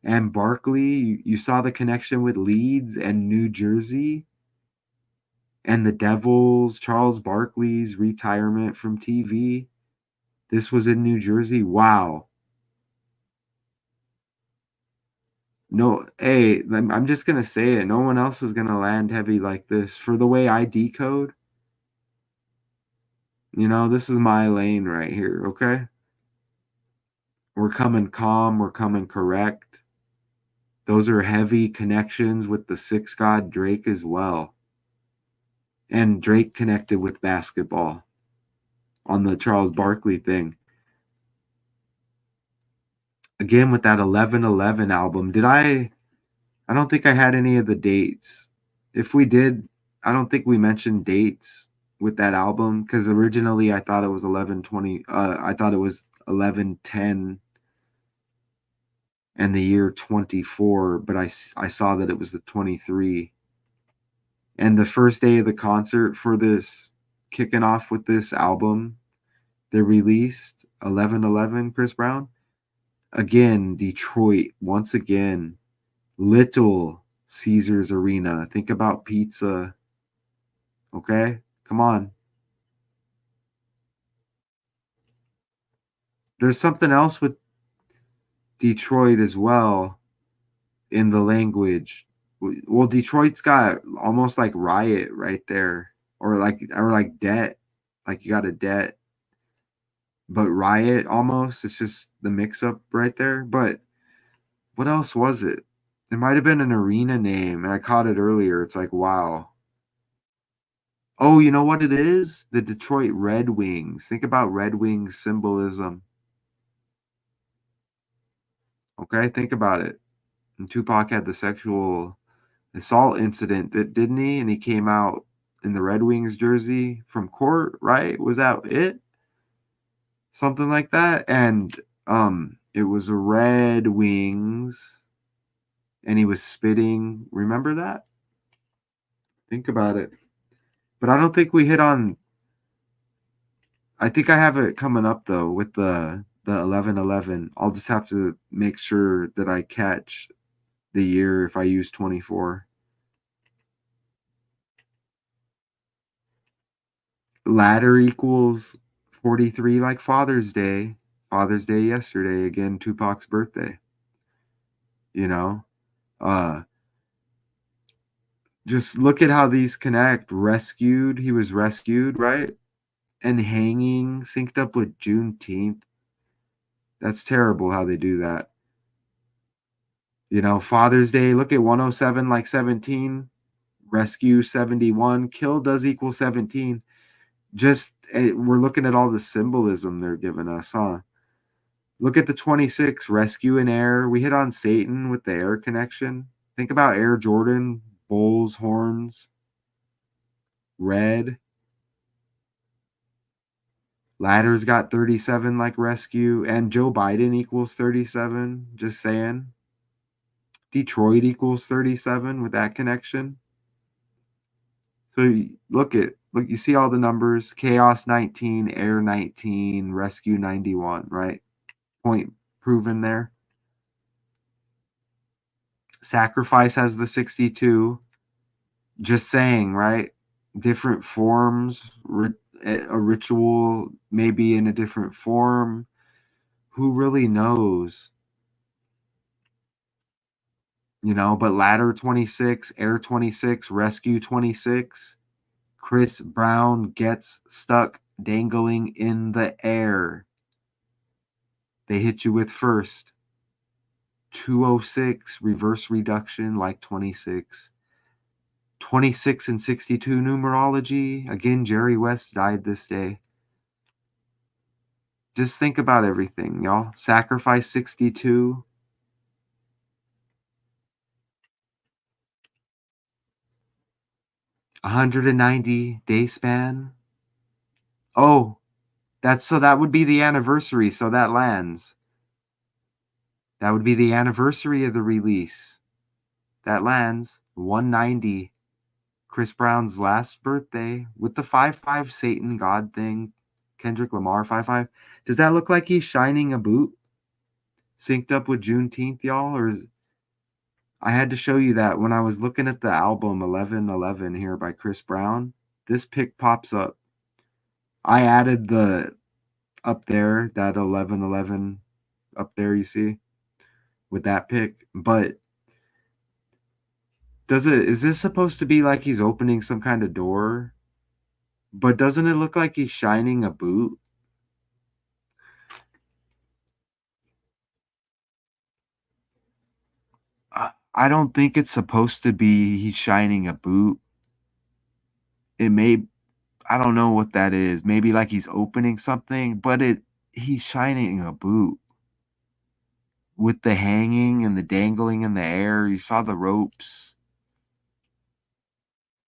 And Barkley, you saw the connection with Leeds and New Jersey. And the Devils, Charles Barkley's retirement from TV. This was in New Jersey. Wow. No, hey, I'm just going to say it. No one else is going to land heavy like this. For the way I decode, this is my lane right here, okay? We're coming calm. We're coming correct. Those are heavy connections with the 6 god Drake as well. And Drake connected with basketball on the Charles Barkley thing. Again, with that 11/11 album, I don't think I had any of the dates. If we did, I don't think we mentioned dates with that album, because originally I thought it was 11/20. I thought it was 11/10 and the year 24, but I saw that it was the 23. And the first day of the concert for this, kicking off with this album, they released 11/11, Chris Brown. Again, Detroit, once again, Little Caesars Arena. Think about pizza. Okay? Come on. There's something else with Detroit as well in the language. Well, Detroit's got almost like riot right there, or like debt, like you got a debt, but riot almost. It's just the mix up right there. But what else was it? It might have been an arena name, and I caught it earlier. It's like, wow. Oh, you know what it is? The Detroit Red Wings. Think about Red Wings symbolism. Okay, think about it. And Tupac had the sexual assault incident, didn't he? And he came out in the Red Wings jersey from court, right? Was that it? Something like that. And it was a Red Wings, and he was spitting. Remember that? Think about it. But I don't think we hit on. I think I have it coming up though with the 11/11. I'll just have to make sure that I catch the year if I use 24. Ladder equals 43, like Father's Day. Father's Day yesterday, again, Tupac's birthday. Uh just look at how these connect. Rescued, he was rescued, right? And hanging synced up with Juneteenth. That's terrible how they do that. Father's Day, look at 107 like 17, rescue 71, kill does equal 17. Just we're looking at all the symbolism they're giving us, huh? Look at the 26, rescue and air. We hit on Satan with the air connection. Think about Air Jordan, bulls, horns, red. Ladder's got 37 like rescue, and Joe Biden equals 37. Just saying. Detroit equals 37 with that connection. So look, you see all the numbers: chaos 19, air 19, rescue 91, right? Point proven there. Sacrifice has the 62. Just saying, right? Different forms, a ritual maybe in a different form. Who really knows? But ladder 26, air 26, rescue 26. Chris Brown gets stuck dangling in the air. They hit you with first 206 reverse reduction like 26. 26 and 62 numerology. Again, Jerry West died this day. Just think about everything, y'all. Sacrifice 62. A 190-day span. Oh, that would be the anniversary, so that lands. That would be the anniversary of the release. That lands 190. Chris Brown's last birthday with the 5-5 Satan God thing. Kendrick Lamar 5-5. Does that look like he's shining a boot? Synced up with Juneteenth, y'all? Or I had to show you that when I was looking at the album 1111 here by Chris Brown. This pic pops up. I added the up there, that 1111 up there, you see, with that pic. But is this supposed to be like he's opening some kind of door? But doesn't it look like he's shining a boot? I don't think it's supposed to be he's shining a boot. It may, I don't know what that is. Maybe like he's opening something, but he's shining a boot. With the hanging and the dangling in the air, you saw the ropes.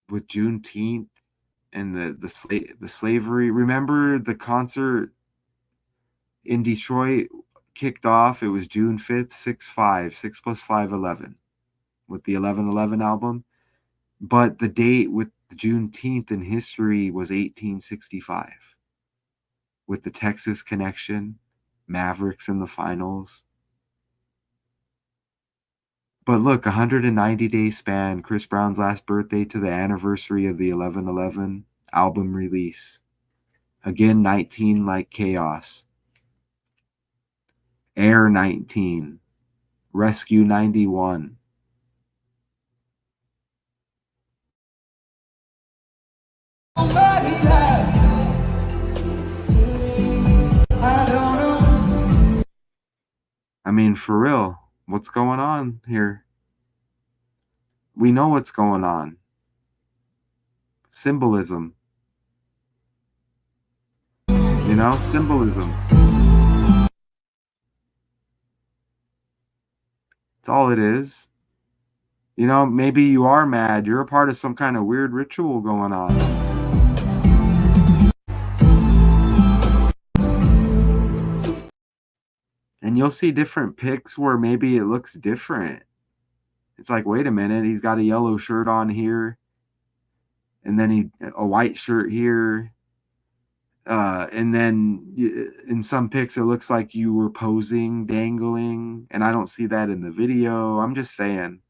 With Juneteenth and the slavery. Remember the concert in Detroit kicked off? It was June 5th, 6-5, 6 plus 5, 11, with the 1111 album. But the date with Juneteenth in history was 1865, with the Texas connection, Mavericks in the finals. But look, 190-day span, Chris Brown's last birthday to the anniversary of the 1111 album release. Again, 19 like chaos. Air 19. Rescue 91. I mean, for real, what's going on here? We know what's going on. Symbolism. Symbolism. That's all it is. Maybe you are mad. You're a part of some kind of weird ritual going on. And you'll see different pics where maybe it looks different. It's like, wait a minute, he's got a yellow shirt on here, and then a white shirt here, and then in some pics it looks like you were posing, dangling, and I don't see that in the video. I'm just saying.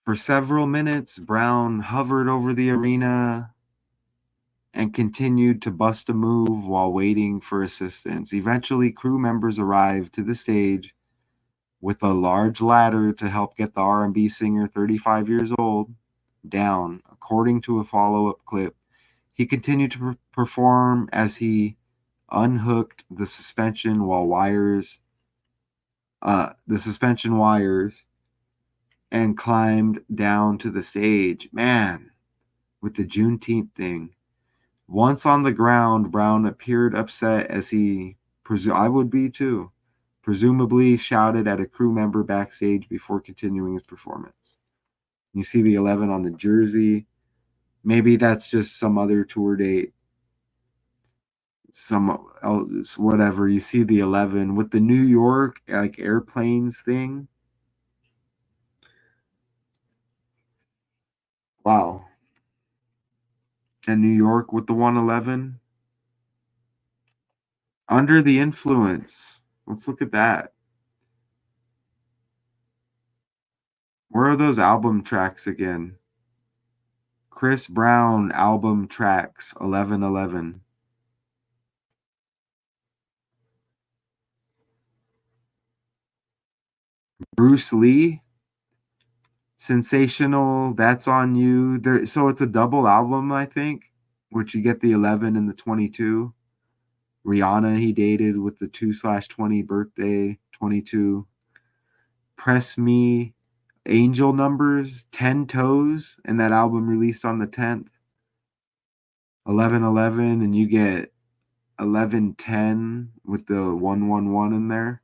For several minutes, Brown hovered over the arena and continued to bust a move while waiting for assistance. Eventually, crew members arrived to the stage with a large ladder to help get the R&B singer, 35 years old, down. According to a follow-up clip, he continued to perform as he unhooked the suspension wires and climbed down to the stage. Man, with the Juneteenth thing. Once on the ground, Brown appeared upset as I would be too, presumably shouted at a crew member backstage before continuing his performance. You see the 11 on the jersey. Maybe that's just some other tour date. Some else, whatever. You see the 11 with the New York like airplanes thing. Wow. And New York with the 111. Under the Influence. Let's look at that. Where are those album tracks again? Chris Brown album tracks 1111. Bruce Lee, Sensational, That's on You. There, so it's a double album, I think, which you get the 11 and the 22. Rihanna, he dated with the 2/20 birthday, 22. Press Me, Angel Numbers, 10 Toes, and that album released on the 10th. 1111, and you get 1110 with the 111 in there.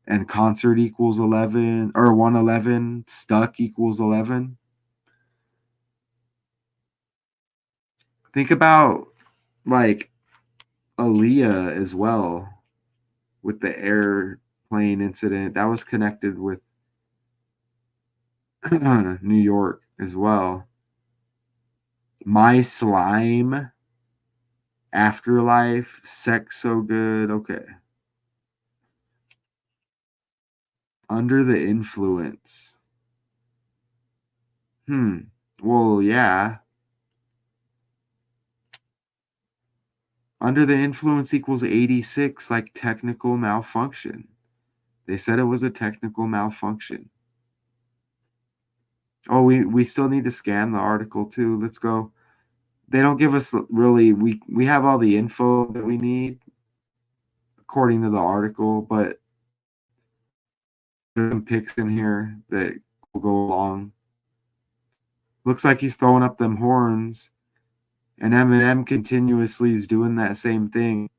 And Concert equals 11, or 111, Stuck equals 11. Think about like Aaliyah as well with the airplane incident. That was connected with New York as well. My Slime, Afterlife, Sex So Good. Okay. Under the Influence. Well, yeah. Under the Influence equals 86, like technical malfunction. They said it was a technical malfunction. Oh, we still need to scan the article too. Let's go. They don't give us really, we have all the info that we need according to the article, but there's some pics in here that will go along. Looks like he's throwing up them horns, and Eminem continuously is doing that same thing.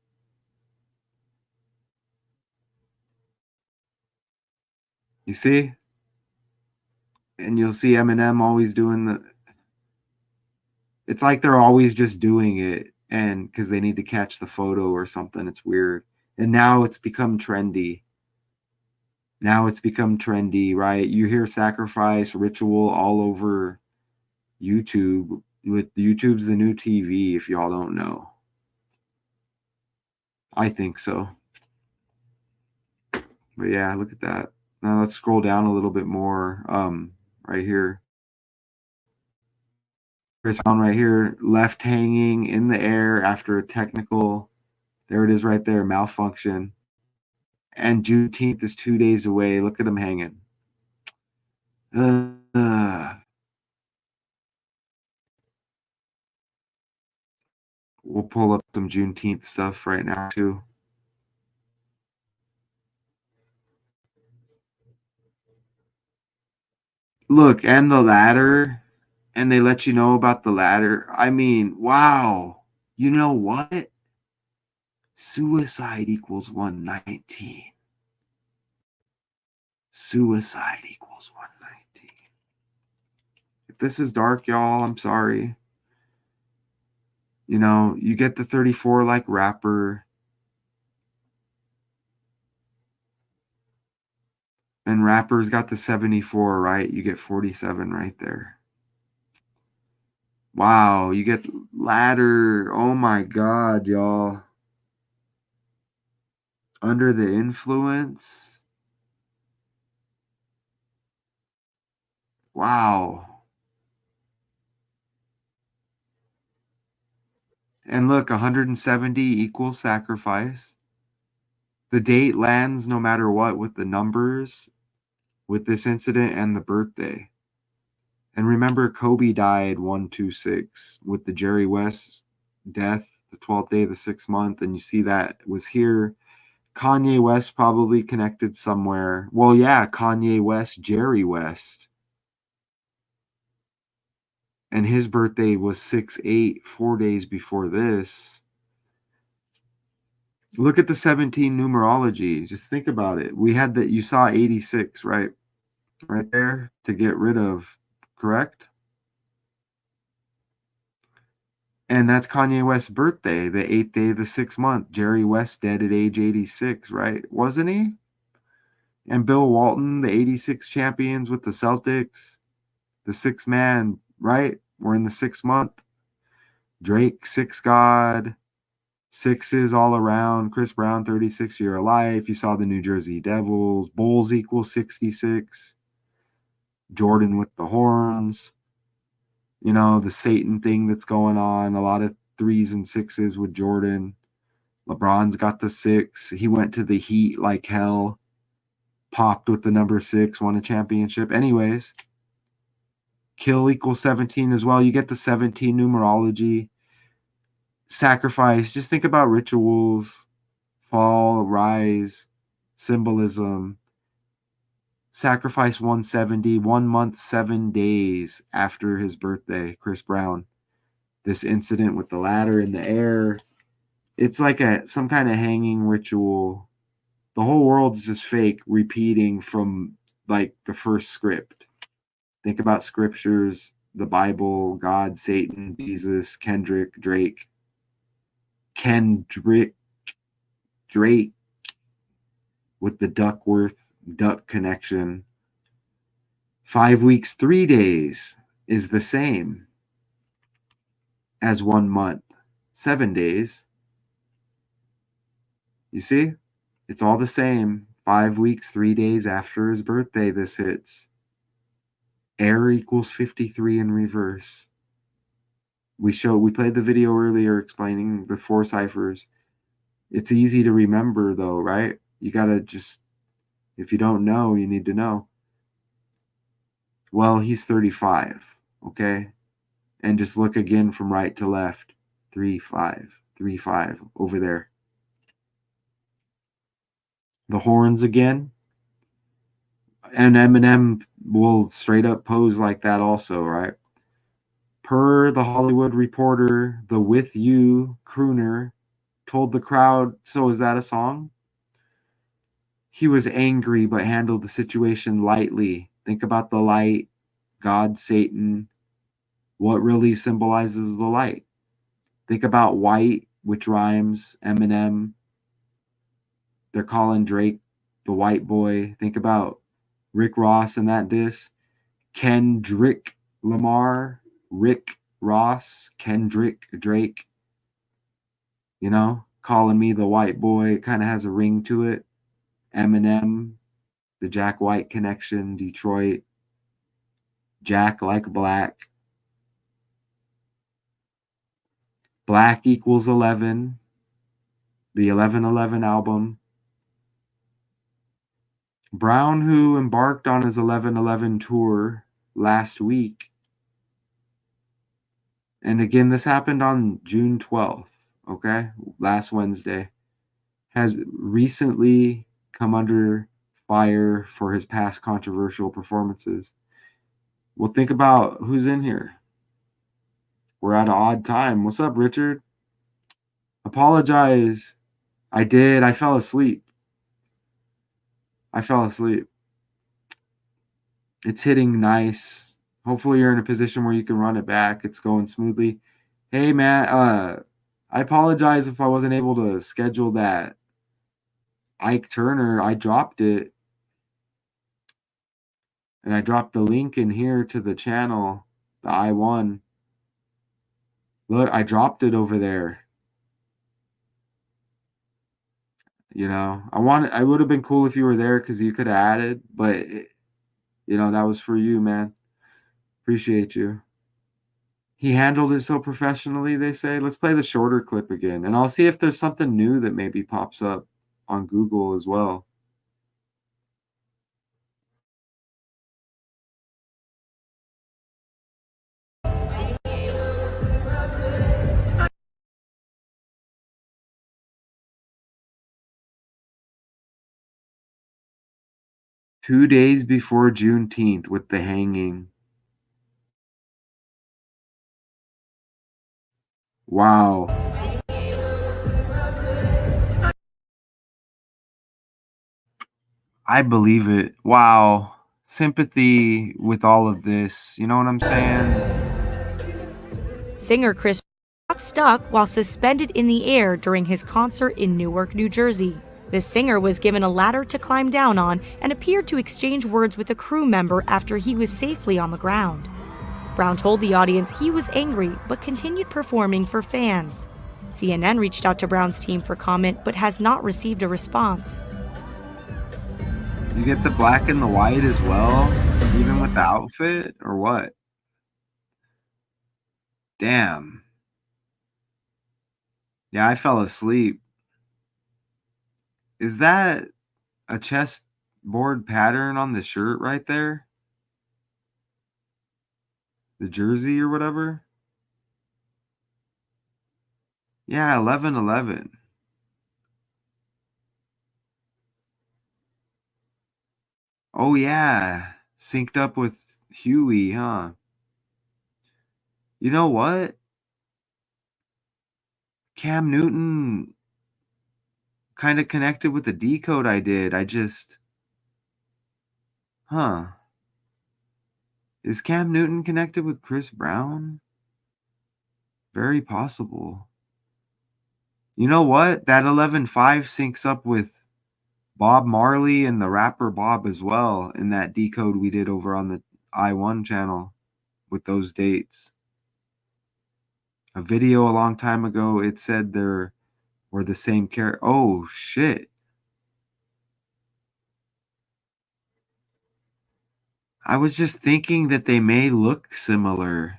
You see? And you'll see Eminem always doing the, it's like they're always just doing it, and because they need to catch the photo or something. It's weird. And now it's become trendy. Right? You hear sacrifice ritual all over YouTube. With YouTube's the new TV, if y'all don't know. I think so. But yeah, look at that. Now let's scroll down a little bit more. Right here. Chris Brown right here, left hanging in the air after a technical. There it is right there, malfunction. And Juneteenth is 2 days away. Look at him hanging. We'll pull up some Juneteenth stuff right now too. Look, and the ladder, and they let you know about the ladder. I mean, wow. You know what? Suicide equals 119. Suicide equals 119. If this is dark, y'all, I'm sorry. You know, you get the 34 like rapper. And rapper's got the 74, right? You get 47 right there. Wow, you get ladder. Oh my God, y'all. Under the Influence. Wow. And look, 170 equals sacrifice. The date lands no matter what with the numbers, with this incident and the birthday. And remember, Kobe died 1/26 with the Jerry West death, the 12th day of the 6th month. And you see that was here. Kanye West probably connected somewhere. Well, yeah, Kanye West, Jerry West. And his birthday was 6/8, 4 days before this. Look at the 17 numerology. Just think about it. We had that, you saw 86, right? Right there to get rid of, correct? And that's Kanye West's birthday, the 8th day of the 6th month. Jerry West dead at age 86, right? Wasn't he? And Bill Walton, the 86 champions with the Celtics, the sixth man, right? We're in the 6th month. Drake, six God, sixes all around. Chris Brown, 36 year life. You saw the New Jersey Devils. Bulls equals 66. Jordan with the horns. You know, the Satan thing that's going on. A lot of threes and sixes with Jordan. LeBron's got the 6. He went to the Heat like hell. Popped with the number 6, won a championship. Anyways, kill equals 17 as well. You get the 17 numerology. Sacrifice. Just think about rituals, fall, rise, symbolism. Sacrifice 170, 1 month, 7 days after his birthday, Chris Brown. This incident with the ladder in the air. It's like some kind of hanging ritual. The whole world's just fake, repeating from like the first script. Think about scriptures, the Bible, God, Satan, Jesus, Kendrick, Drake. Drake with the Duck connection. 5 weeks, 3 days is the same as 1 month, 7 days. You see? It's all the same. 5 weeks, 3 days after his birthday, this hits. Air equals 53 in reverse. We played the video earlier explaining the 4 ciphers. It's easy to remember though, right? You gotta just, if you don't know, you need to know. Well, he's 35, okay? And just look again from right to left. 3, 5, 3, 5 over there. The horns again. And Eminem will straight up pose like that also, right? Per the Hollywood Reporter, the With You crooner told the crowd, so is that a song? He was angry but handled the situation lightly. Think about the light, God, Satan. What really symbolizes the light? Think about white, which rhymes, Eminem. They're calling Drake the white boy. Think about Rick Ross and that diss. Kendrick Lamar, Rick Ross, Kendrick Drake. You know, calling me the white boy. It kind of has a ring to it. Eminem, the Jack White connection, Detroit. Jack like black. Black equals 11. The 1111 album. Brown, who embarked on his 1111 tour last week. And again, this happened on June 12th, okay? Last Wednesday. Has recently come under fire for his past controversial performances. Well, think about who's in here. We're at an odd time. What's up, Richard? Apologize. I did. I fell asleep. It's hitting nice. Hopefully you're in a position where you can run it back. It's going smoothly. Hey, man, I apologize if I wasn't able to schedule that Ike Turner. I dropped it. And I dropped the link in here to the channel, the I1. Look, I dropped it over there. You know, I would have been cool if you were there because you could have added, but you know, that was for you, man. Appreciate you. He handled it so professionally, they say. Let's play the shorter clip again, and I'll see if there's something new that maybe pops up on Google as well. Two days before Juneteenth with the hanging. Wow. I believe it. Wow. Sympathy with all of this. You know what I'm saying? Singer Chris got stuck while suspended in the air during his concert in Newark, New Jersey. The singer was given a ladder to climb down on and appeared to exchange words with a crew member after he was safely on the ground. Brown told the audience he was angry but continued performing for fans. CNN reached out to Brown's team for comment but has not received a response. You get the black and the white as well, even with the outfit, or what? Damn. Yeah, I fell asleep. Is that a chessboard pattern on the shirt right there? The jersey or whatever? Yeah, 11-11. Oh, yeah. Synced up with Huey, huh? You know what? Cam Newton kind of connected with the decode I did. Huh. Is Cam Newton connected with Chris Brown? Very possible. You know what? That 11-5 syncs up with Bob Marley and the rapper Bob as well in that decode we did over on the I1 channel with those dates. A video a long time ago, it said there were the same character. Oh, shit. I was just thinking that they may look similar.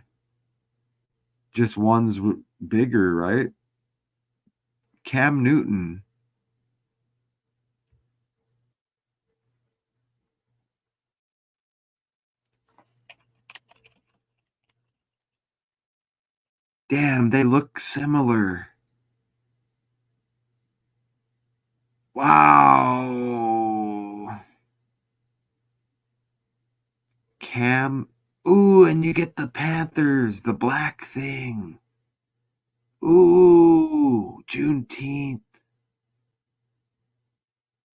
Just one's bigger, right? Cam Newton. Damn, they look similar. Wow. Cam. Ooh, and you get the Panthers, the black thing. Ooh, Juneteenth.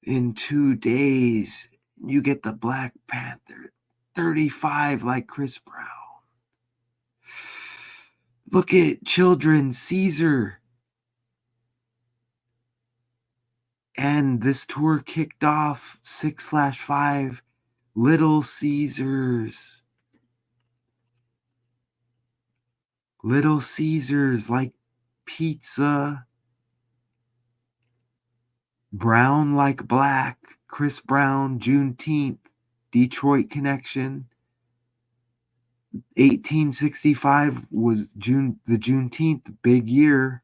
In 2 days, you get the Black Panther. 35 like Chris Brown. Look at children, Caesar. And this tour kicked off 6/5 Little Caesars. Little Caesars like pizza. Brown like black. Chris Brown, Juneteenth. Detroit connection. 1865 was the Juneteenth big year.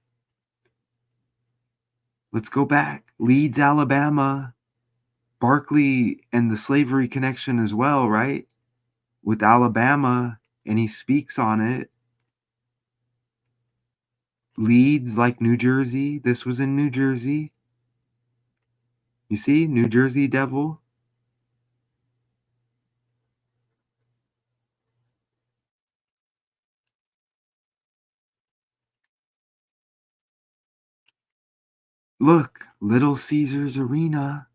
Let's go back. Leeds, Alabama. Barkley and the slavery connection as well, right? With Alabama, and he speaks on it. Leeds, like New Jersey. This was in New Jersey. You see, New Jersey Devil. Look, Little Caesars Arena.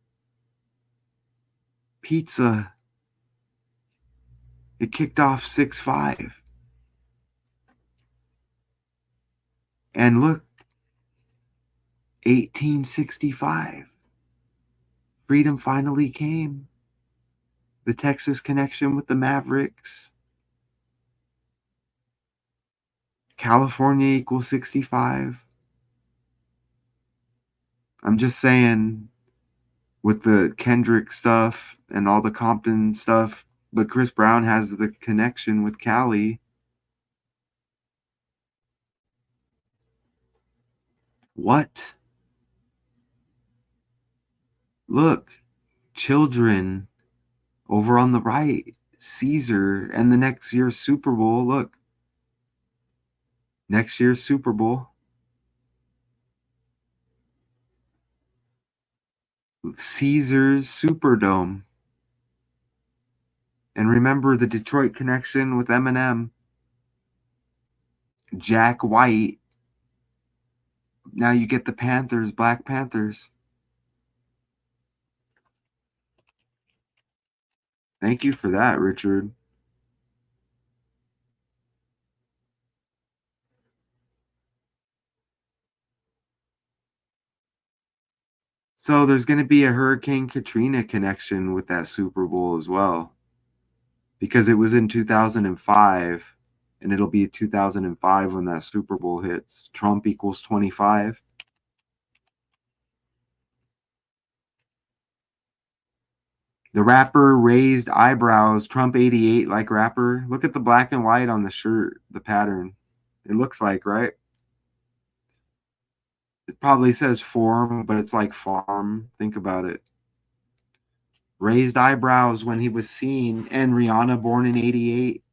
Pizza. It kicked off 6/5. And look, 1865. Freedom finally came. The Texas connection with the Mavericks. California equals 65. I'm just saying, with the Kendrick stuff and all the Compton stuff, but Chris Brown has the connection with Cali. What? Look, children over on the right, Caesar, and the next year's Super Bowl. Look, next year's Super Bowl. Caesar's Superdome. And remember the Detroit connection with Eminem. Jack White. Now you get the Panthers, Black Panthers. Thank you for that, Richard. So there's going to be a Hurricane Katrina connection with that Super Bowl as well, because it was in 2005, and it'll be 2005 when that Super Bowl hits. Trump equals 25. The rapper raised eyebrows. Trump 88 like rapper. Look at the black and white on the shirt, the pattern. It looks like, right? It probably says form, but it's like farm. Think about it. Raised eyebrows when he was seen. And Rihanna, born in 88.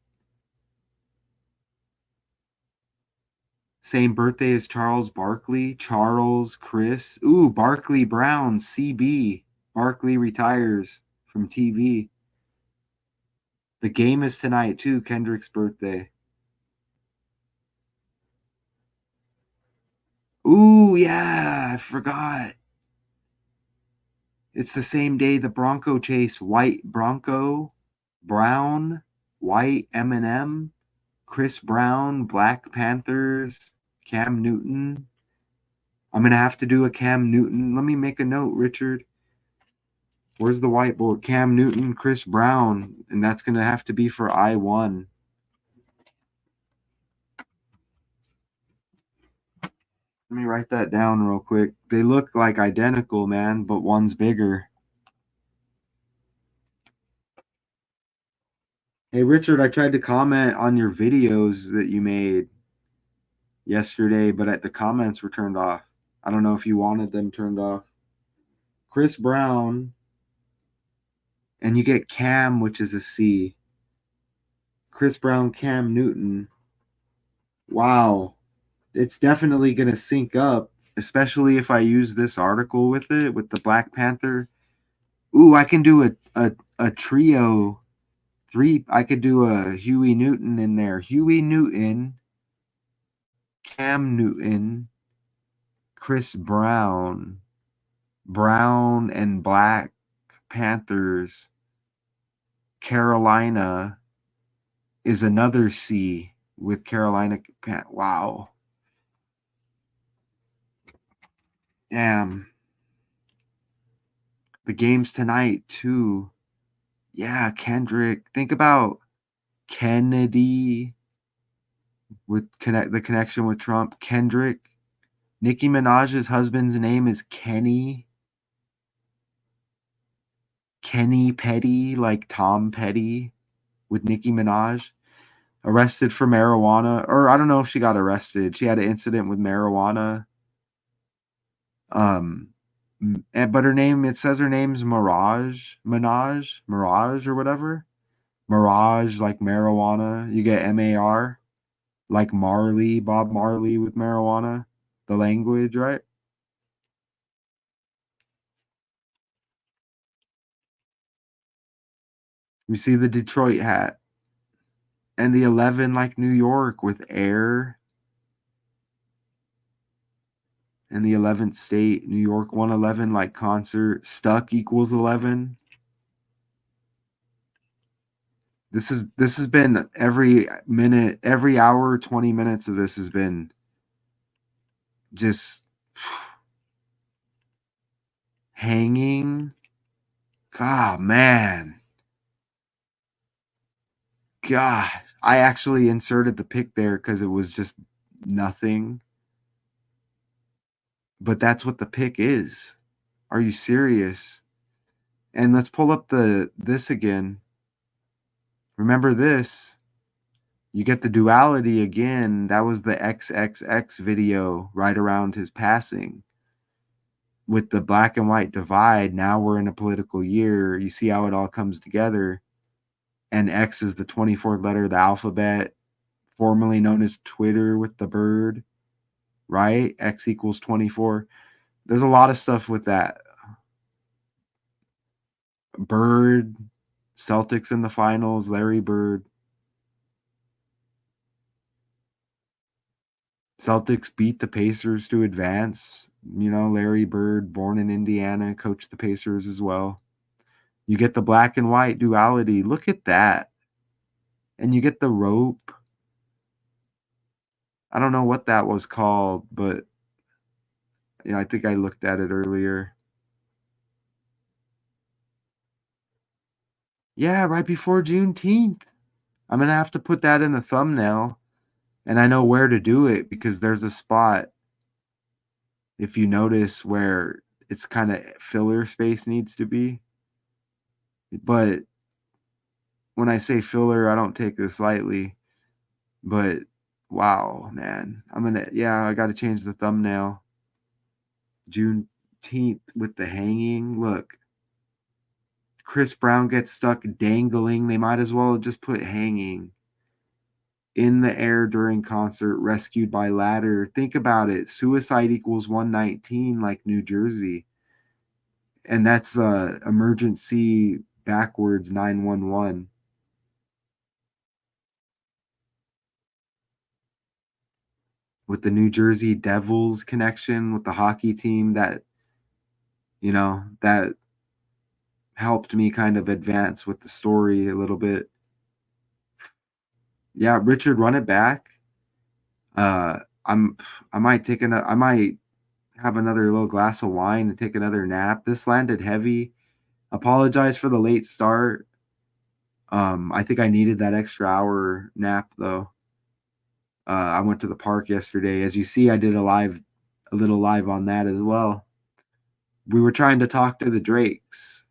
Same birthday as Charles Barkley. Charles, Chris. Ooh, Barkley Brown, CB. Barkley retires from TV. The game is tonight, too. Kendrick's birthday. Ooh, yeah, I forgot. It's the same day the Bronco chase. White Bronco, Brown, White Eminem, Chris Brown, Black Panthers, Cam Newton. I'm going to have to do a Cam Newton. Let me make a note, Richard. Where's the whiteboard? Cam Newton, Chris Brown. And that's going to have to be for I1. Let me write that down real quick. They look like identical, man, but one's bigger. Hey, Richard, I tried to comment on your videos that you made yesterday, but the comments were turned off. I don't know if you wanted them turned off. Chris Brown, and you get Cam, which is a C. Chris Brown, Cam Newton. Wow. It's definitely going to sync up, especially if I use this article with it, with the Black Panther. Ooh, I can do a trio. I could do a Huey Newton in there. Huey Newton, Cam Newton, Chris Brown. Brown and Black Panthers. Carolina is another C with Carolina. Wow. Damn. The game's tonight, too. Yeah, Kendrick. Think about Kennedy with the connection with Trump. Kendrick. Nicki Minaj's husband's name is Kenny. Kenny Petty, like Tom Petty with Nicki Minaj. Arrested for marijuana, or I don't know if she got arrested. She had an incident with marijuana. But her name, it says her name's Mirage, Mirage or whatever. Mirage, like marijuana. You get MAR, like Marley, Bob Marley with marijuana. The language, right? You see the Detroit hat. And the 11 like New York with air. And the 11th state, New York 111 like concert. Stuck equals 11. This has been every minute, every hour, 20 minutes of this has been just hanging. God, man. God, I actually inserted the pick there because it was just nothing. But that's what the pick is. Are you serious? And let's pull up this again. Remember this? You get the duality again. That was the XXX video right around his passing. With the black and white divide, now we're in a political year. You see how it all comes together. And X is the 24th letter of the alphabet, formerly known as Twitter with the bird, right? X equals 24. There's a lot of stuff with that. Bird, Celtics in the finals, Larry Bird. Celtics beat the Pacers to advance. You know, Larry Bird, born in Indiana, coached the Pacers as well. You get the black and white duality. Look at that. And you get the rope. I don't know what that was called, but yeah, I think I looked at it earlier. Yeah, right before Juneteenth. I'm gonna have to put that in the thumbnail, and I know where to do it because there's a spot, if you notice, where it's kind of filler space needs to be. But when I say filler, I don't take this lightly. But wow, man, yeah, I got to change the thumbnail. Juneteenth with the hanging. Look, Chris Brown gets stuck dangling. They might as well have just put hanging. In the air during concert, rescued by ladder. Think about it. Suicide equals 119, like New Jersey. And that's emergency backwards 911. With the New Jersey Devils connection with the hockey team that helped me kind of advance with the story a little bit. Yeah, Richard, run it back. Uh, I'm I might have another little glass of wine and take another nap. This landed heavy. Apologize for the late start. I think I needed that extra hour nap though. I went to the park yesterday. As you see, I did a little live on that as well. We were trying to talk to the Drakes.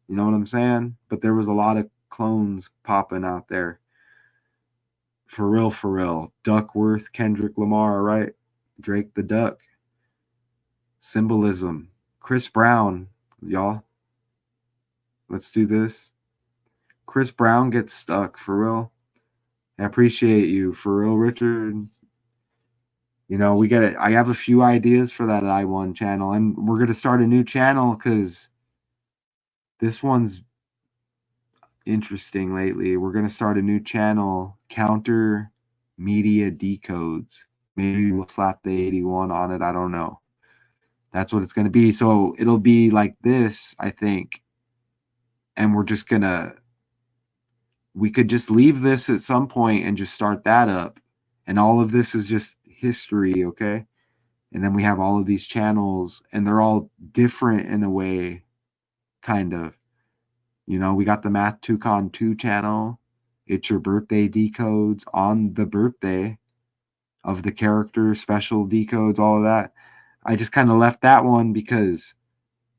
You know what I'm saying? But there was a lot of clones popping out there. For real, for real. Duckworth, Kendrick Lamar, right? Drake the Duck. Symbolism. Chris Brown, y'all. Let's do this. Chris Brown gets stuck, for real. I appreciate you, for real, Richard. You know, we got it. I have a few ideas for that I1 channel, and we're going to start a new channel because this one's interesting lately. We're going to start a new channel, Counter Media Decodes. Maybe we'll slap the 81 on it. I don't know. That's what it's going to be. So it'll be like this, I think. And we could just leave this at some point and just start that up. And all of this is just history, okay? And then we have all of these channels, and they're all different in a way, kind of. You know, we got the Math 2Con 2 channel. It's your birthday decodes on the birthday of the character, special decodes, all of that. I just kind of left that one because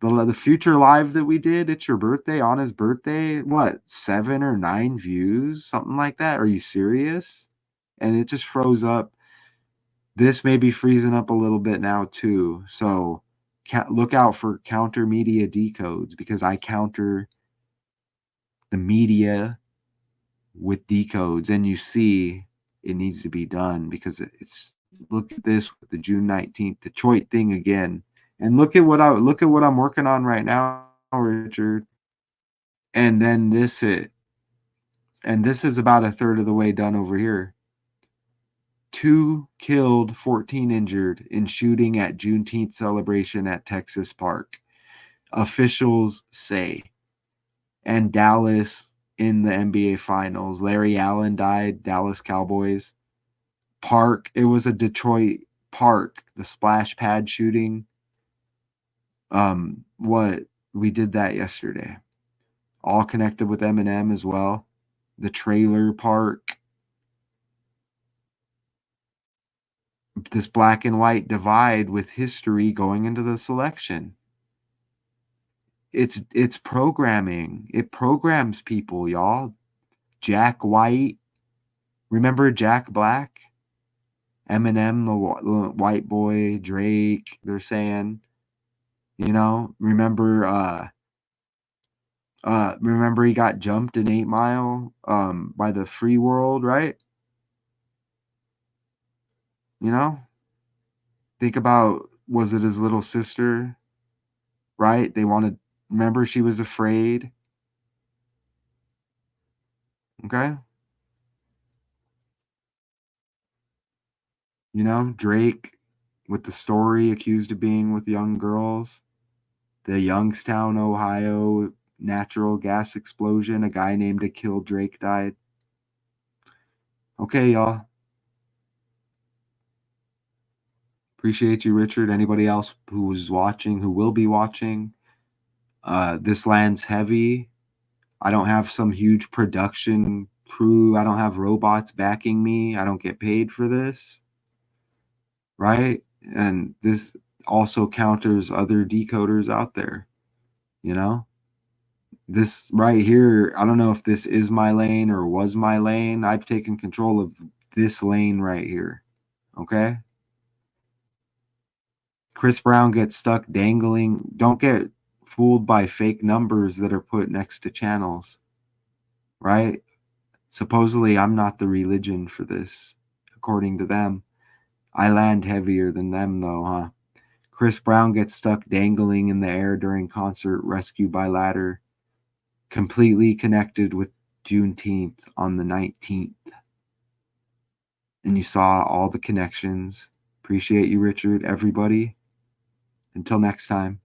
the future live that we did, it's your birthday on his birthday, what, 7 or 9 views, something like that? Are you serious? And it just froze up. This may be freezing up a little bit now too. So look out for counter media decodes because I counter the media with decodes, and you see it needs to be done because it's look at this with the June 19th Detroit thing again. And look at what I'm working on right now, Richard. And then this is about a third of the way done over here. 2 killed, 14 injured in shooting at Juneteenth celebration at Texas Park. Officials say. And Dallas in the NBA Finals. Larry Allen died, Dallas Cowboys. Park, it was a Detroit park, the splash pad shooting. What we did that yesterday. All connected with Eminem as well. The trailer park. This black and white divide with history going into the selection. It's programming. It programs people, y'all. Jack White. Remember Jack Black? Eminem, the white boy, Drake, they're saying. You know, remember he got jumped in 8 Mile by the free world, right? You know? Think about, was it his little sister? Right? Remember she was afraid. Okay? You know, Drake with the story accused of being with young girls. The Youngstown, Ohio natural gas explosion. A guy named Akil Drake died. Okay, y'all. Appreciate you, Richard. Anybody else who's watching, who will be watching? This land's heavy. I don't have some huge production crew. I don't have robots backing me. I don't get paid for this, right? And this also counters other decoders out there, you know? This right here, I don't know if this is my lane or was my lane. I've taken control of this lane right here, okay? Chris Brown gets stuck dangling. Don't get fooled by fake numbers that are put next to channels, right? Supposedly, I'm not the religion for this, according to them. I land heavier than them, though, huh? Chris Brown gets stuck dangling in the air during concert, rescued by ladder, completely connected with Juneteenth on the 19th. And you saw all the connections. Appreciate you, Richard, everybody. Until next time.